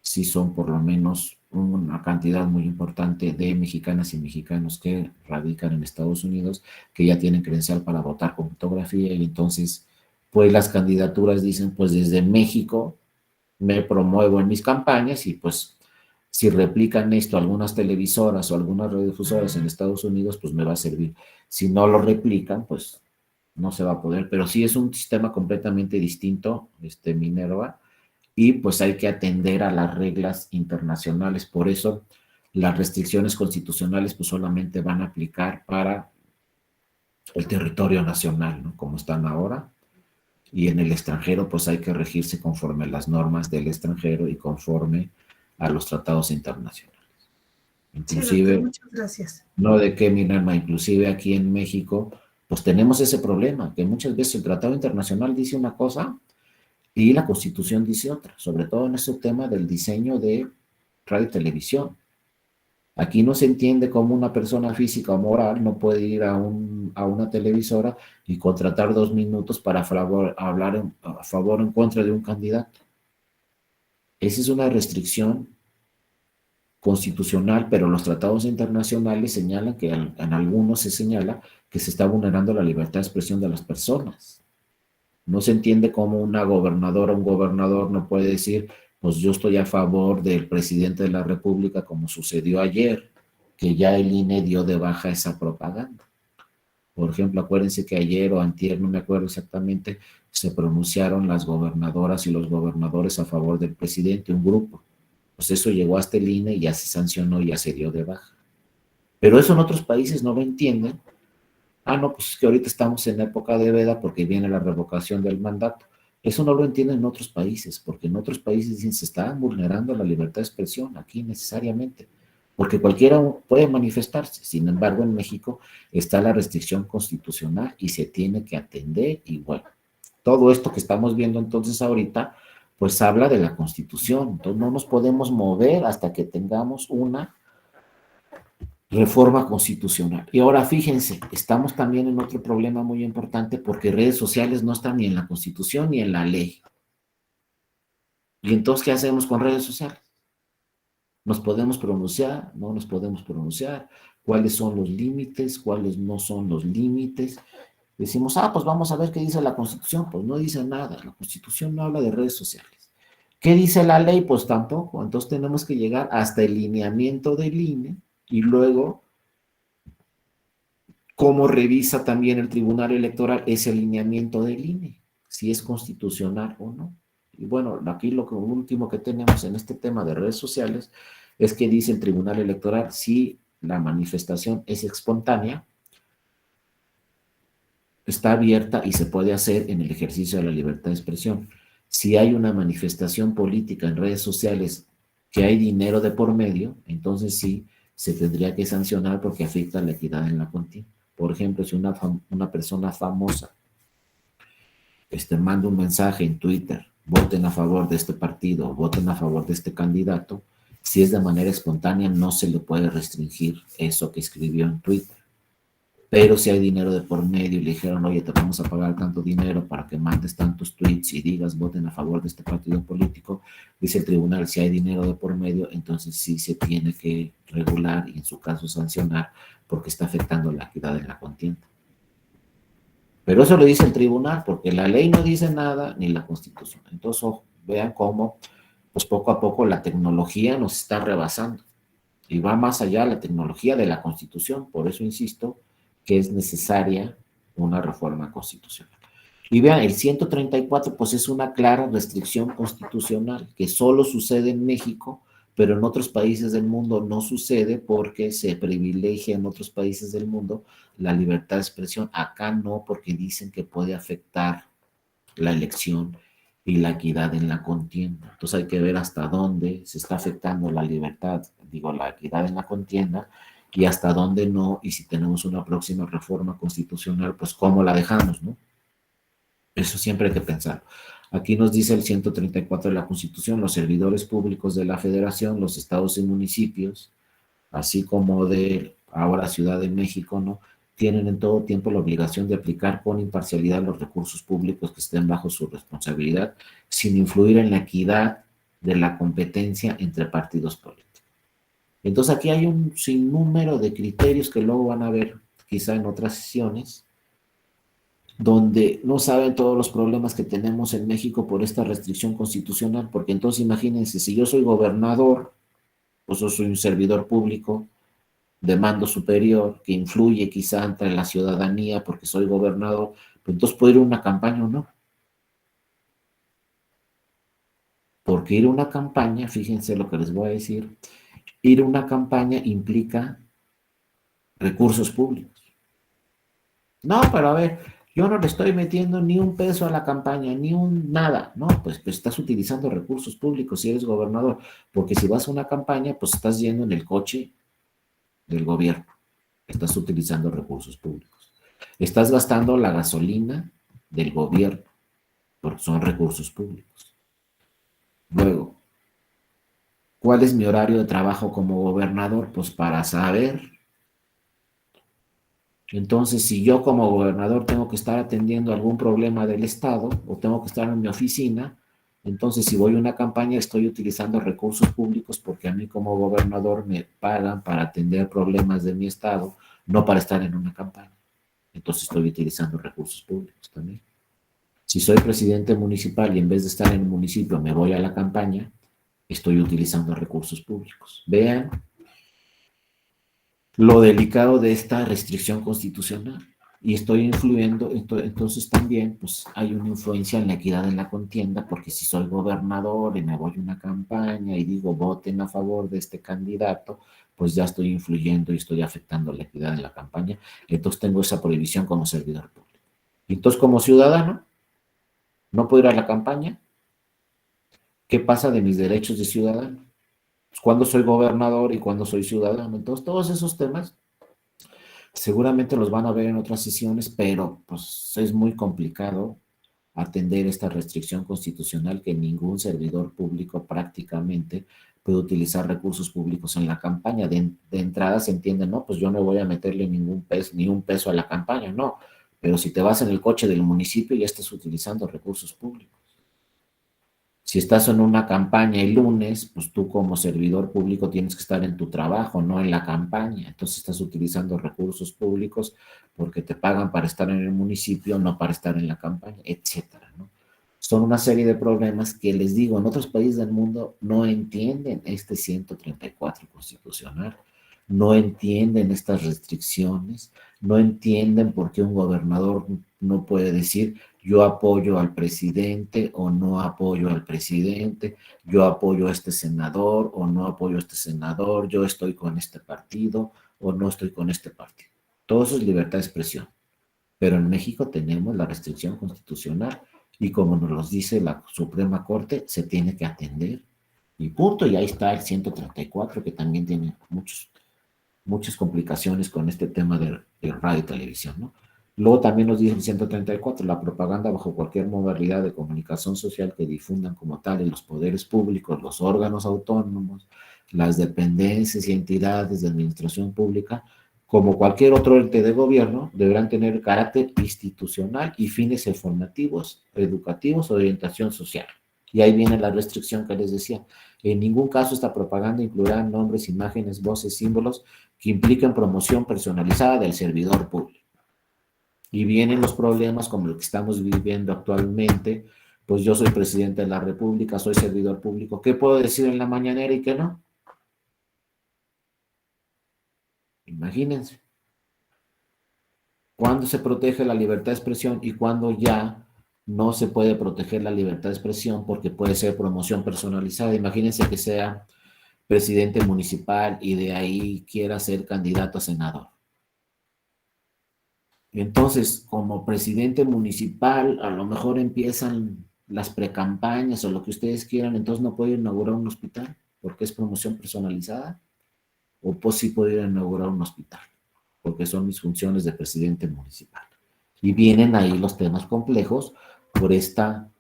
Speaker 1: sí son por lo menos una cantidad muy importante de mexicanas y mexicanos que radican en Estados Unidos, que ya tienen credencial para votar con fotografía, y entonces, pues las candidaturas dicen, pues desde México me promuevo en mis campañas, y pues si replican esto algunas televisoras o algunas radiodifusoras en Estados Unidos, pues me va a servir. Si no lo replican, pues no se va a poder, pero sí es un sistema completamente distinto, Minerva, y pues hay que atender a las reglas internacionales. Por eso las restricciones constitucionales pues solamente van a aplicar para el territorio nacional, ¿no? Como están ahora, y en el extranjero pues hay que regirse conforme a las normas del extranjero y conforme a los tratados internacionales.
Speaker 2: Sí, doctor,
Speaker 1: Inclusive,
Speaker 2: muchas gracias.
Speaker 1: no de qué, Minerva, inclusive aquí en México pues tenemos ese problema, que muchas veces el tratado internacional dice una cosa y la Constitución dice otra, sobre todo en ese tema del diseño de radio y televisión. Aquí no se entiende cómo una persona física o moral no puede ir a una televisora y contratar 2 minutos para hablar a favor o en contra de un candidato. Esa es una restricción constitucional, pero los tratados internacionales señalan que en algunos se señala que se está vulnerando la libertad de expresión de las personas. No se entiende cómo una gobernadora o un gobernador no puede decir, pues yo estoy a favor del presidente de la República, como sucedió ayer, que ya el INE dio de baja esa propaganda. Por ejemplo, acuérdense que ayer o antier, no me acuerdo exactamente, se pronunciaron las gobernadoras y los gobernadores a favor del presidente, un grupo. Pues eso llegó hasta el INE y ya se sancionó y ya se dio de baja. Pero eso en otros países no lo entienden. Ah, no, pues es que ahorita estamos en época de veda porque viene la revocación del mandato. Eso no lo entienden en otros países, porque en otros países dicen se está vulnerando la libertad de expresión, aquí necesariamente, porque cualquiera puede manifestarse. Sin embargo, en México está la restricción constitucional y se tiene que atender, y bueno, todo esto que estamos viendo entonces ahorita, pues habla de la Constitución. Entonces no nos podemos mover hasta que tengamos una reforma constitucional. Y ahora fíjense, estamos también en otro problema muy importante, porque redes sociales no están ni en la Constitución ni en la ley. Y entonces, ¿qué hacemos con redes sociales? ¿Nos podemos pronunciar? ¿No nos podemos pronunciar? ¿Cuáles son los límites? ¿Cuáles no son los límites? Decimos, pues vamos a ver qué dice la Constitución. Pues no dice nada, la Constitución no habla de redes sociales. ¿Qué dice la ley? Pues tampoco. Entonces tenemos que llegar hasta el lineamiento del INE, y luego cómo revisa también el Tribunal Electoral ese alineamiento del INE, si es constitucional o no. Y bueno, aquí lo último que tenemos en este tema de redes sociales es que dice el Tribunal Electoral, si la manifestación es espontánea, está abierta y se puede hacer en el ejercicio de la libertad de expresión. Si hay una manifestación política en redes sociales que hay dinero de por medio, entonces sí se tendría que sancionar porque afecta la equidad en la contienda. Por ejemplo, si una persona famosa manda un mensaje en Twitter, voten a favor de este partido, voten a favor de este candidato, si es de manera espontánea no se le puede restringir eso que escribió en Twitter. Pero si hay dinero de por medio y le dijeron, oye, te vamos a pagar tanto dinero para que mandes tantos tweets y digas, voten a favor de este partido político, dice el tribunal, si hay dinero de por medio, entonces sí se tiene que regular y en su caso sancionar, porque está afectando la equidad en la contienda. Pero eso lo dice el tribunal, porque la ley no dice nada, ni la Constitución. Entonces, vean cómo, pues poco a poco la tecnología nos está rebasando y va más allá la tecnología de la Constitución. Por eso insisto que es necesaria una reforma constitucional. Y vean, el 134 pues es una clara restricción constitucional que solo sucede en México, pero en otros países del mundo no sucede porque se privilegia en otros países del mundo la libertad de expresión. Acá no, porque dicen que puede afectar la elección y la equidad en la contienda. Entonces hay que ver hasta dónde se está afectando la libertad, la equidad en la contienda, y hasta dónde no, y si tenemos una próxima reforma constitucional, pues cómo la dejamos, ¿no? Eso siempre hay que pensar. Aquí nos dice el 134 de la Constitución, los servidores públicos de la Federación, los estados y municipios, así como de ahora Ciudad de México, ¿no?, tienen en todo tiempo la obligación de aplicar con imparcialidad los recursos públicos que estén bajo su responsabilidad, sin influir en la equidad de la competencia entre partidos políticos. Entonces aquí hay un sinnúmero de criterios que luego van a ver quizá en otras sesiones, donde no saben todos los problemas que tenemos en México por esta restricción constitucional, porque entonces imagínense, si yo soy gobernador, pues yo soy un servidor público de mando superior que influye quizá entre la ciudadanía porque soy gobernador, pues entonces puedo ir a una campaña o no. Porque ir a una campaña, fíjense lo que les voy a decir, ir a una campaña implica recursos públicos. No, pero a ver, yo no le estoy metiendo ni un peso a la campaña, ni un nada. No, pues estás utilizando recursos públicos si eres gobernador, porque si vas a una campaña, pues estás yendo en el coche del gobierno, estás utilizando recursos públicos. Estás gastando la gasolina del gobierno, porque son recursos públicos. Luego, ¿cuál es mi horario de trabajo como gobernador? Pues para saber. Entonces, si yo como gobernador tengo que estar atendiendo algún problema del Estado o tengo que estar en mi oficina, entonces si voy a una campaña estoy utilizando recursos públicos porque a mí como gobernador me pagan para atender problemas de mi Estado, no para estar en una campaña. Entonces estoy utilizando recursos públicos también. Si soy presidente municipal y en vez de estar en el municipio me voy a la campaña, estoy utilizando recursos públicos. Vean lo delicado de esta restricción constitucional y estoy influyendo, entonces también pues hay una influencia en la equidad en la contienda, porque si soy gobernador y me voy a una campaña y digo voten a favor de este candidato, pues ya estoy influyendo y estoy afectando la equidad en la campaña, entonces tengo esa prohibición como servidor público. Y entonces como ciudadano, no puedo ir a la campaña. ¿Qué pasa de mis derechos de ciudadano? Pues, ¿cuándo soy gobernador y cuándo soy ciudadano? Entonces todos esos temas seguramente los van a ver en otras sesiones, pero pues es muy complicado atender esta restricción constitucional que ningún servidor público prácticamente puede utilizar recursos públicos en la campaña. De entrada se entiende, no, pues yo no voy a meterle ningún peso, ni un peso a la campaña, no. Pero si te vas en el coche del municipio ya estás utilizando recursos públicos. Si estás en una campaña el lunes, pues tú como servidor público tienes que estar en tu trabajo, no en la campaña. Entonces estás utilizando recursos públicos porque te pagan para estar en el municipio, no para estar en la campaña, etcétera, ¿no? Son una serie de problemas que les digo, en otros países del mundo no entienden este 134 constitucional, no entienden estas restricciones, no entienden por qué un gobernador no puede decir yo apoyo al presidente o no apoyo al presidente, yo apoyo a este senador o no apoyo a este senador, yo estoy con este partido o no estoy con este partido. Todo eso es libertad de expresión. Pero en México tenemos la restricción constitucional y como nos lo dice la Suprema Corte, se tiene que atender. Y punto, y ahí está el 134 que también tiene muchas complicaciones con este tema de radio y televisión, ¿no? Luego también nos dice el 134, la propaganda bajo cualquier modalidad de comunicación social que difundan como tal en los poderes públicos, los órganos autónomos, las dependencias y entidades de administración pública, como cualquier otro ente de gobierno, deberán tener carácter institucional y fines informativos, educativos o de orientación social. Y ahí viene la restricción que les decía. En ningún caso esta propaganda incluirá nombres, imágenes, voces, símbolos que impliquen promoción personalizada del servidor público. Y vienen los problemas como lo que estamos viviendo actualmente, pues yo soy presidente de la República, soy servidor público, ¿qué puedo decir en la mañanera y qué no? Imagínense. ¿Cuándo se protege la libertad de expresión y cuándo ya no se puede proteger la libertad de expresión porque puede ser promoción personalizada? Imagínense que sea presidente municipal y de ahí quiera ser candidato a senador. Entonces, como presidente municipal, a lo mejor empiezan las precampañas o lo que ustedes quieran, entonces no puede inaugurar un hospital porque es promoción personalizada, o pues sí puede inaugurar un hospital porque son mis funciones de presidente municipal. Y vienen ahí los temas complejos por esta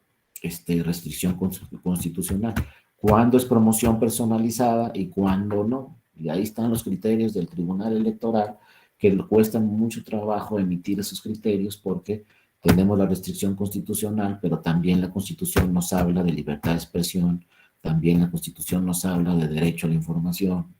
Speaker 1: restricción constitucional. ¿Cuándo es promoción personalizada y cuándo no? Y ahí están los criterios del Tribunal Electoral, que le cuesta mucho trabajo emitir esos criterios porque tenemos la restricción constitucional, pero también la Constitución nos habla de libertad de expresión, también la Constitución nos habla de derecho a la información,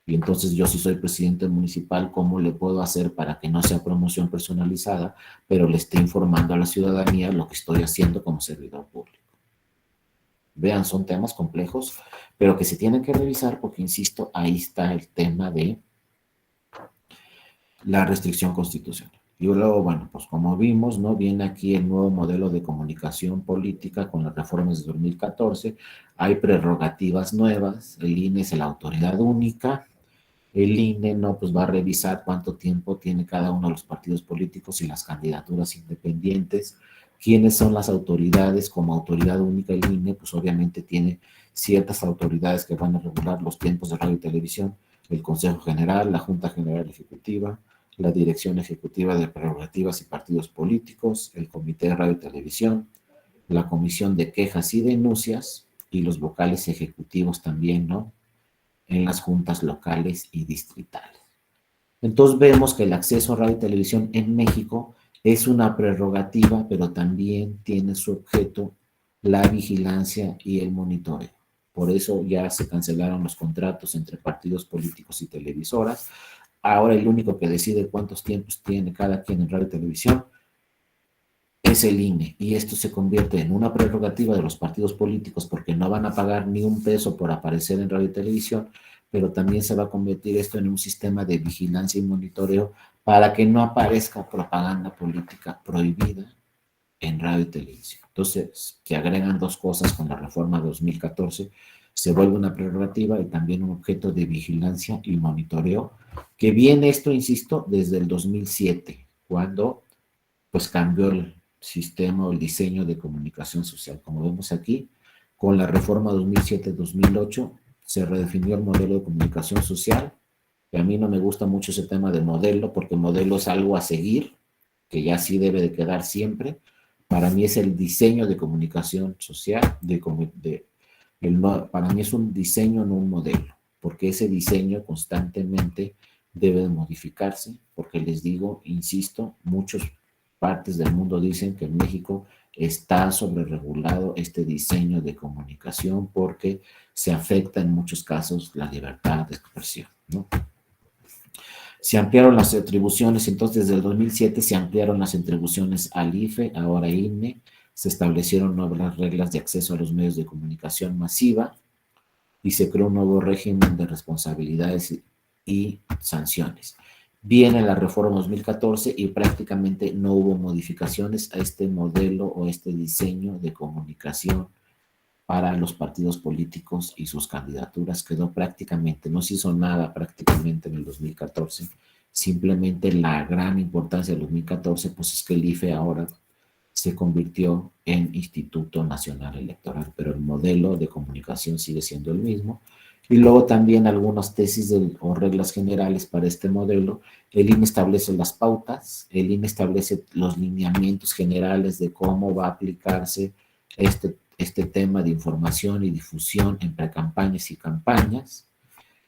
Speaker 1: Y entonces yo si soy presidente municipal, ¿cómo le puedo hacer para que no sea promoción personalizada, pero le esté informando a la ciudadanía lo que estoy haciendo como servidor público? Vean, son temas complejos, pero que se tienen que revisar porque, insisto, ahí está el tema de la restricción constitucional. Y luego, bueno, pues como vimos, ¿no? Viene aquí el nuevo modelo de comunicación política con las reformas de 2014. Hay prerrogativas nuevas. El INE es la autoridad única. El INE, ¿no? Pues va a revisar cuánto tiempo tiene cada uno de los partidos políticos y las candidaturas independientes. ¿Quiénes son las autoridades? Como autoridad única, el INE, pues obviamente tiene ciertas autoridades que van a regular los tiempos de radio y televisión: el Consejo General, la Junta General Ejecutiva, la Dirección Ejecutiva de Prerrogativas y Partidos Políticos, el Comité de Radio y Televisión, la Comisión de Quejas y Denuncias y los vocales ejecutivos también, ¿no? En las juntas locales y distritales. Entonces vemos que el acceso a radio y televisión en México es una prerrogativa, pero también tiene su objeto la vigilancia y el monitoreo. Por eso ya se cancelaron los contratos entre partidos políticos y televisoras. Ahora el único que decide cuántos tiempos tiene cada quien en radio y televisión es el INE, y esto se convierte en una prerrogativa de los partidos políticos porque no van a pagar ni un peso por aparecer en radio y televisión, pero también se va a convertir esto en un sistema de vigilancia y monitoreo para que no aparezca propaganda política prohibida en radio y televisión. Entonces, que agregan dos cosas con la reforma 2014, se vuelve una prerrogativa y también un objeto de vigilancia y monitoreo, que viene esto, insisto, desde el 2007, cuando pues cambió el sistema o el diseño de comunicación social. Como vemos aquí, con la reforma 2007-2008 se redefinió el modelo de comunicación social, que a mí no me gusta mucho ese tema de modelo, porque modelo es algo a seguir, que ya sí debe de quedar siempre. Para mí es el diseño de comunicación social, para mí es un diseño, no un modelo, porque ese diseño constantemente debe de modificarse, porque les digo, insisto, muchos partes del mundo dicen que en México está sobreregulado este diseño de comunicación porque se afecta en muchos casos la libertad de expresión, ¿no? Se ampliaron las atribuciones, entonces desde el 2007 se ampliaron las atribuciones al IFE, ahora INE, se establecieron nuevas reglas de acceso a los medios de comunicación masiva y se creó un nuevo régimen de responsabilidades y sanciones. Viene la reforma 2014 y prácticamente no hubo modificaciones a este modelo o este diseño de comunicación para los partidos políticos y sus candidaturas. Quedó prácticamente, no se hizo nada prácticamente en el 2014. Simplemente la gran importancia del 2014 pues es que el IFE ahora se convirtió en Instituto Nacional Electoral, pero el modelo de comunicación sigue siendo el mismo. Y luego también algunas tesis o reglas generales para este modelo. El INE establece las pautas, el INE establece los lineamientos generales de cómo va a aplicarse este tema de información y difusión en precampañas y campañas.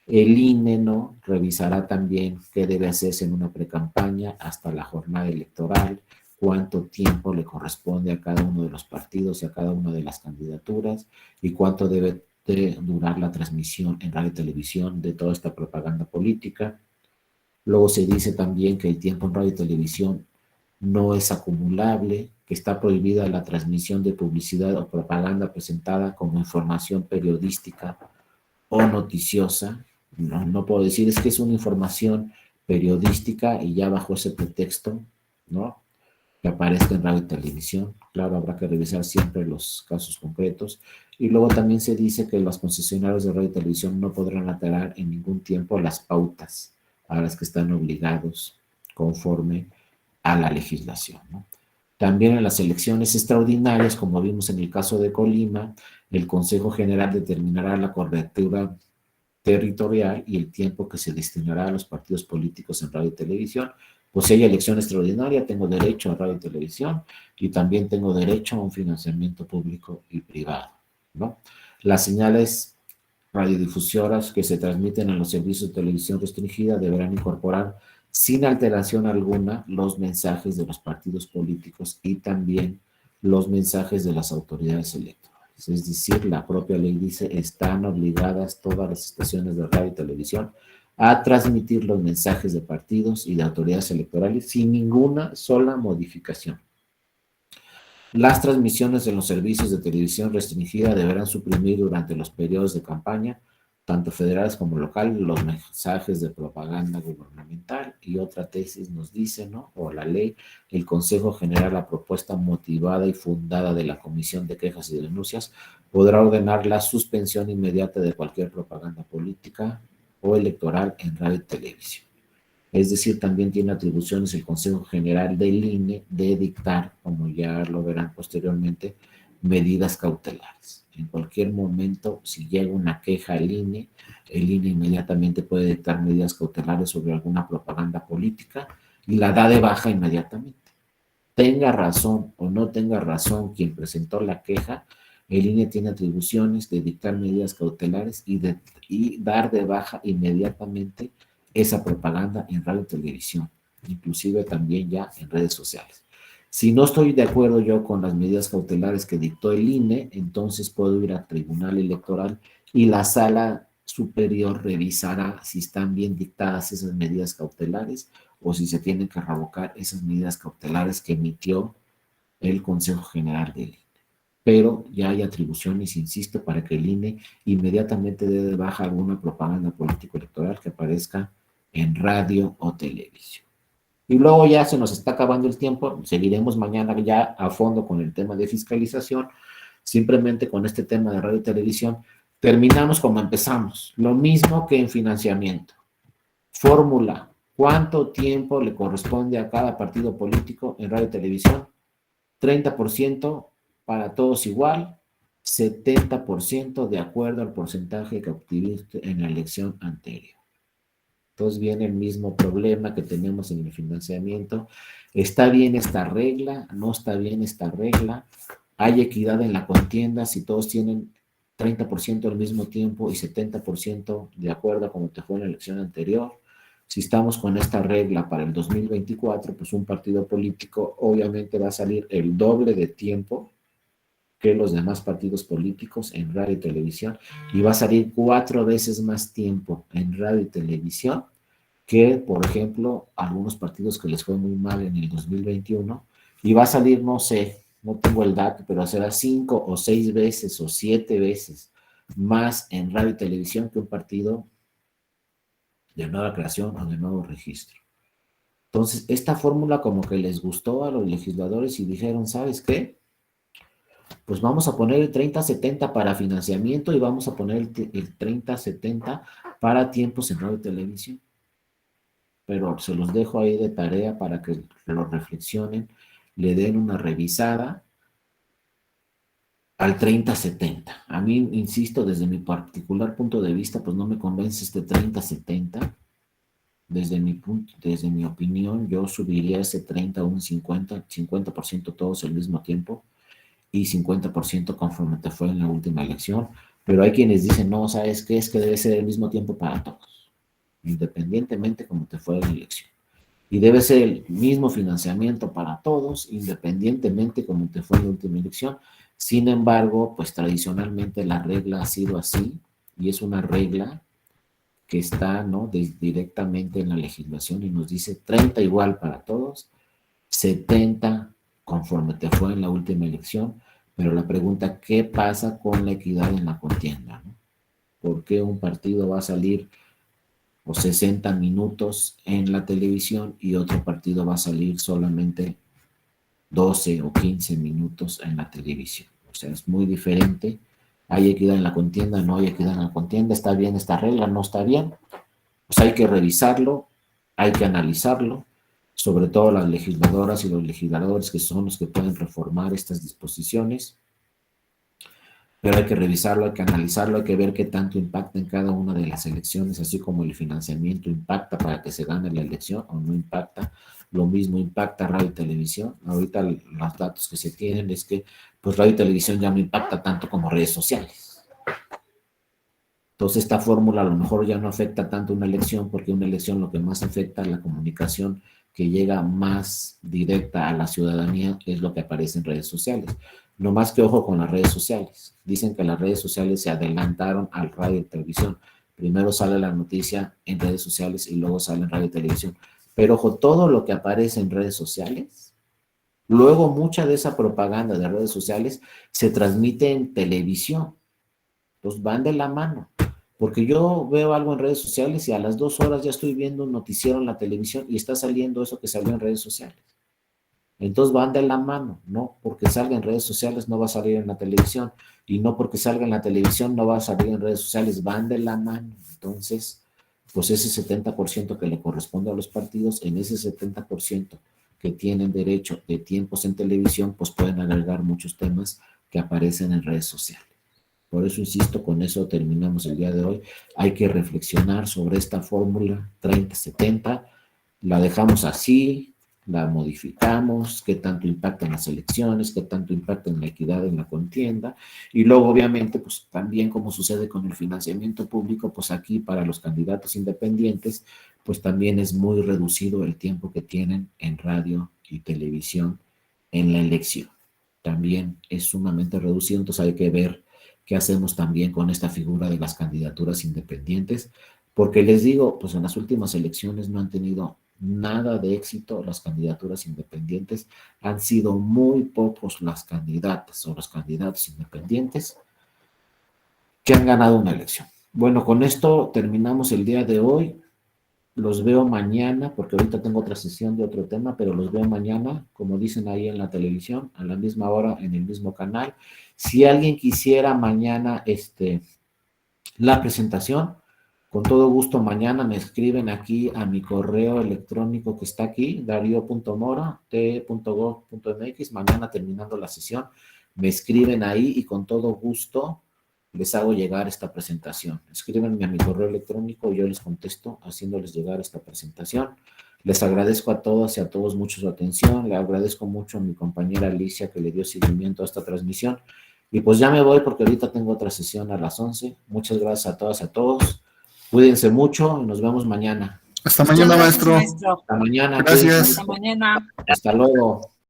Speaker 1: El INE, ¿no?, revisará también qué debe hacerse en una precampaña hasta la jornada electoral, cuánto tiempo le corresponde a cada uno de los partidos y a cada una de las candidaturas y cuánto debe de durar la transmisión en radio y televisión de toda esta propaganda política. Luego se dice también que el tiempo en radio y televisión no es acumulable, que está prohibida la transmisión de publicidad o propaganda presentada como información periodística o noticiosa. No puedo decir es que es una información periodística y ya bajo ese pretexto, ¿no?, que aparezca en radio y televisión. Claro, habrá que revisar siempre los casos concretos. Y luego también se dice que los concesionarios de radio y televisión no podrán alterar en ningún tiempo las pautas a las que están obligados conforme a la legislación, ¿no? También en las elecciones extraordinarias, como vimos en el caso de Colima, el Consejo General determinará la cobertura territorial y el tiempo que se destinará a los partidos políticos en radio y televisión. Pues si hay elección extraordinaria, tengo derecho a radio y televisión y también tengo derecho a un financiamiento público y privado, ¿no? Las señales radiodifusoras que se transmiten en los servicios de televisión restringida deberán incorporar sin alteración alguna los mensajes de los partidos políticos y también los mensajes de las autoridades electorales. Es decir, la propia ley dice, están obligadas todas las estaciones de radio y televisión a transmitir los mensajes de partidos y de autoridades electorales sin ninguna sola modificación. Las transmisiones de los servicios de televisión restringida deberán suprimir durante los periodos de campaña, tanto federales como locales, los mensajes de propaganda gubernamental. Y otra tesis nos dice, ¿no? O la ley, el Consejo General, la propuesta motivada y fundada de la Comisión de Quejas y Denuncias, podrá ordenar la suspensión inmediata de cualquier propaganda política o electoral en radio y televisión. Es decir, también tiene atribuciones el Consejo General del INE de dictar, como ya lo verán posteriormente, medidas cautelares. En cualquier momento, si llega una queja al INE, el INE inmediatamente puede dictar medidas cautelares sobre alguna propaganda política y la da de baja inmediatamente. Tenga razón o no tenga razón quien presentó la queja, el INE tiene atribuciones de dictar medidas cautelares y dar de baja inmediatamente esa propaganda en radio y televisión, inclusive también ya en redes sociales. Si no estoy de acuerdo yo con las medidas cautelares que dictó el INE, entonces puedo ir al Tribunal Electoral y la Sala Superior revisará si están bien dictadas esas medidas cautelares o si se tienen que revocar esas medidas cautelares que emitió el Consejo General del INE. Pero ya hay atribuciones, insisto, para que el INE inmediatamente dé de baja alguna propaganda político-electoral que aparezca en radio o televisión. Y luego ya se nos está acabando el tiempo, seguiremos mañana ya a fondo con el tema de fiscalización, simplemente con este tema de radio y televisión, terminamos como empezamos, lo mismo que en financiamiento. Fórmula, ¿cuánto tiempo le corresponde a cada partido político en radio y televisión? 30% para todos igual, 70% de acuerdo al porcentaje que obtuviste en la elección anterior. Entonces viene el mismo problema que tenemos en el financiamiento. ¿Está bien esta regla? ¿No está bien esta regla? ¿Hay equidad en la contienda si todos tienen 30% al mismo tiempo y 70% de acuerdo a como te fue en la elección anterior? Si estamos con esta regla para el 2024, pues un partido político obviamente va a salir el doble de tiempo que los demás partidos políticos en radio y televisión, y va a salir 4 veces más tiempo en radio y televisión que, por ejemplo, algunos partidos que les fue muy mal en el 2021, y va a salir, no sé, no tengo el dato, pero será 5 o 6 veces o 7 veces más en radio y televisión que un partido de nueva creación o de nuevo registro. Entonces, esta fórmula como que les gustó a los legisladores y dijeron, ¿sabes qué? Pues vamos a poner el 30-70 para financiamiento y vamos a poner el 30-70 para tiempos en radio y televisión. Pero se los dejo ahí de tarea para que lo reflexionen, le den una revisada al 30-70. A mí, insisto, desde mi particular punto de vista, pues no me convence este 30-70. Desde mi opinión, yo subiría ese 30 a un 50% todos al mismo tiempo y 50% conforme te fue en la última elección. Pero hay quienes dicen, no, ¿sabes qué? Es que debe ser el mismo tiempo para todos, independientemente como te fue en la elección. Y debe ser el mismo financiamiento para todos, independientemente como te fue en la última elección. Sin embargo, pues tradicionalmente la regla ha sido así, y es una regla que está, ¿no?, directamente en la legislación y nos dice 30 igual para todos, 70 conforme te fue en la última elección, pero la pregunta, ¿qué pasa con la equidad en la contienda, ¿no? ¿Por qué un partido va a salir 60 minutos en la televisión y otro partido va a salir solamente 12 o 15 minutos en la televisión? O sea, es muy diferente. ¿Hay equidad en la contienda? ¿No hay equidad en la contienda? ¿Está bien esta regla? ¿No está bien? Pues hay que revisarlo, hay que analizarlo, sobre todo las legisladoras y los legisladores que son los que pueden reformar estas disposiciones. Pero hay que revisarlo, hay que analizarlo, hay que ver qué tanto impacta en cada una de las elecciones, así como el financiamiento impacta para que se gane la elección o no impacta. Lo mismo impacta radio y televisión. Ahorita los datos que se tienen es que pues radio y televisión ya no impacta tanto como redes sociales. Entonces esta fórmula a lo mejor ya no afecta tanto una elección, porque una elección lo que más afecta es la comunicación que llega más directa a la ciudadanía, es lo que aparece en redes sociales. No más que ojo con las redes sociales. Dicen que las redes sociales se adelantaron al radio y televisión, Primero sale la noticia en redes sociales y luego sale en radio y televisión. Pero ojo, todo lo que aparece en redes sociales, luego mucha de esa propaganda de redes sociales se transmite en televisión. Entonces van de la mano. Porque yo veo algo en redes sociales y a las 2 horas ya estoy viendo un noticiero en la televisión y está saliendo eso que salió en redes sociales. Entonces van de la mano, no porque salga en redes sociales no va a salir en la televisión y no porque salga en la televisión no va a salir en redes sociales, van de la mano. Entonces, pues ese 70% que le corresponde a los partidos, en ese 70% que tienen derecho de tiempos en televisión, pues pueden agregar muchos temas que aparecen en redes sociales. Por eso insisto, con eso terminamos el día de hoy. Hay que reflexionar sobre esta fórmula 30-70, la dejamos así, la modificamos, qué tanto impacta en las elecciones, qué tanto impacta en la equidad en la contienda, y luego obviamente, pues también como sucede con el financiamiento público, pues aquí para los candidatos independientes, pues también es muy reducido el tiempo que tienen en radio y televisión en la elección. También es sumamente reducido, entonces hay que ver qué hacemos también con esta figura de las candidaturas independientes, porque les digo, pues en las últimas elecciones no han tenido nada de éxito las candidaturas independientes, han sido muy pocos las candidatas o los candidatos independientes que han ganado una elección. Bueno, con esto terminamos el día de hoy. Los veo mañana, porque ahorita tengo otra sesión de otro tema, pero los veo mañana, como dicen ahí en la televisión, a la misma hora, en el mismo canal. Si alguien quisiera mañana la presentación, con todo gusto mañana me escriben aquí a mi correo electrónico que está aquí, dario.mora.t.gov.mx. Mañana terminando la sesión, me escriben ahí y con todo gusto les hago llegar esta presentación. Escríbanme a mi correo electrónico y yo les contesto haciéndoles llegar esta presentación. Les agradezco a todas y a todos mucho su atención. Le agradezco mucho a mi compañera Alicia que le dio seguimiento a esta transmisión. Y pues ya me voy porque ahorita tengo otra sesión a las 11. Muchas gracias a todas y a todos. Cuídense mucho y nos vemos mañana.
Speaker 3: Hasta mañana, maestro.
Speaker 1: Hasta mañana.
Speaker 3: Gracias.
Speaker 4: Hasta mañana.
Speaker 1: Hasta luego.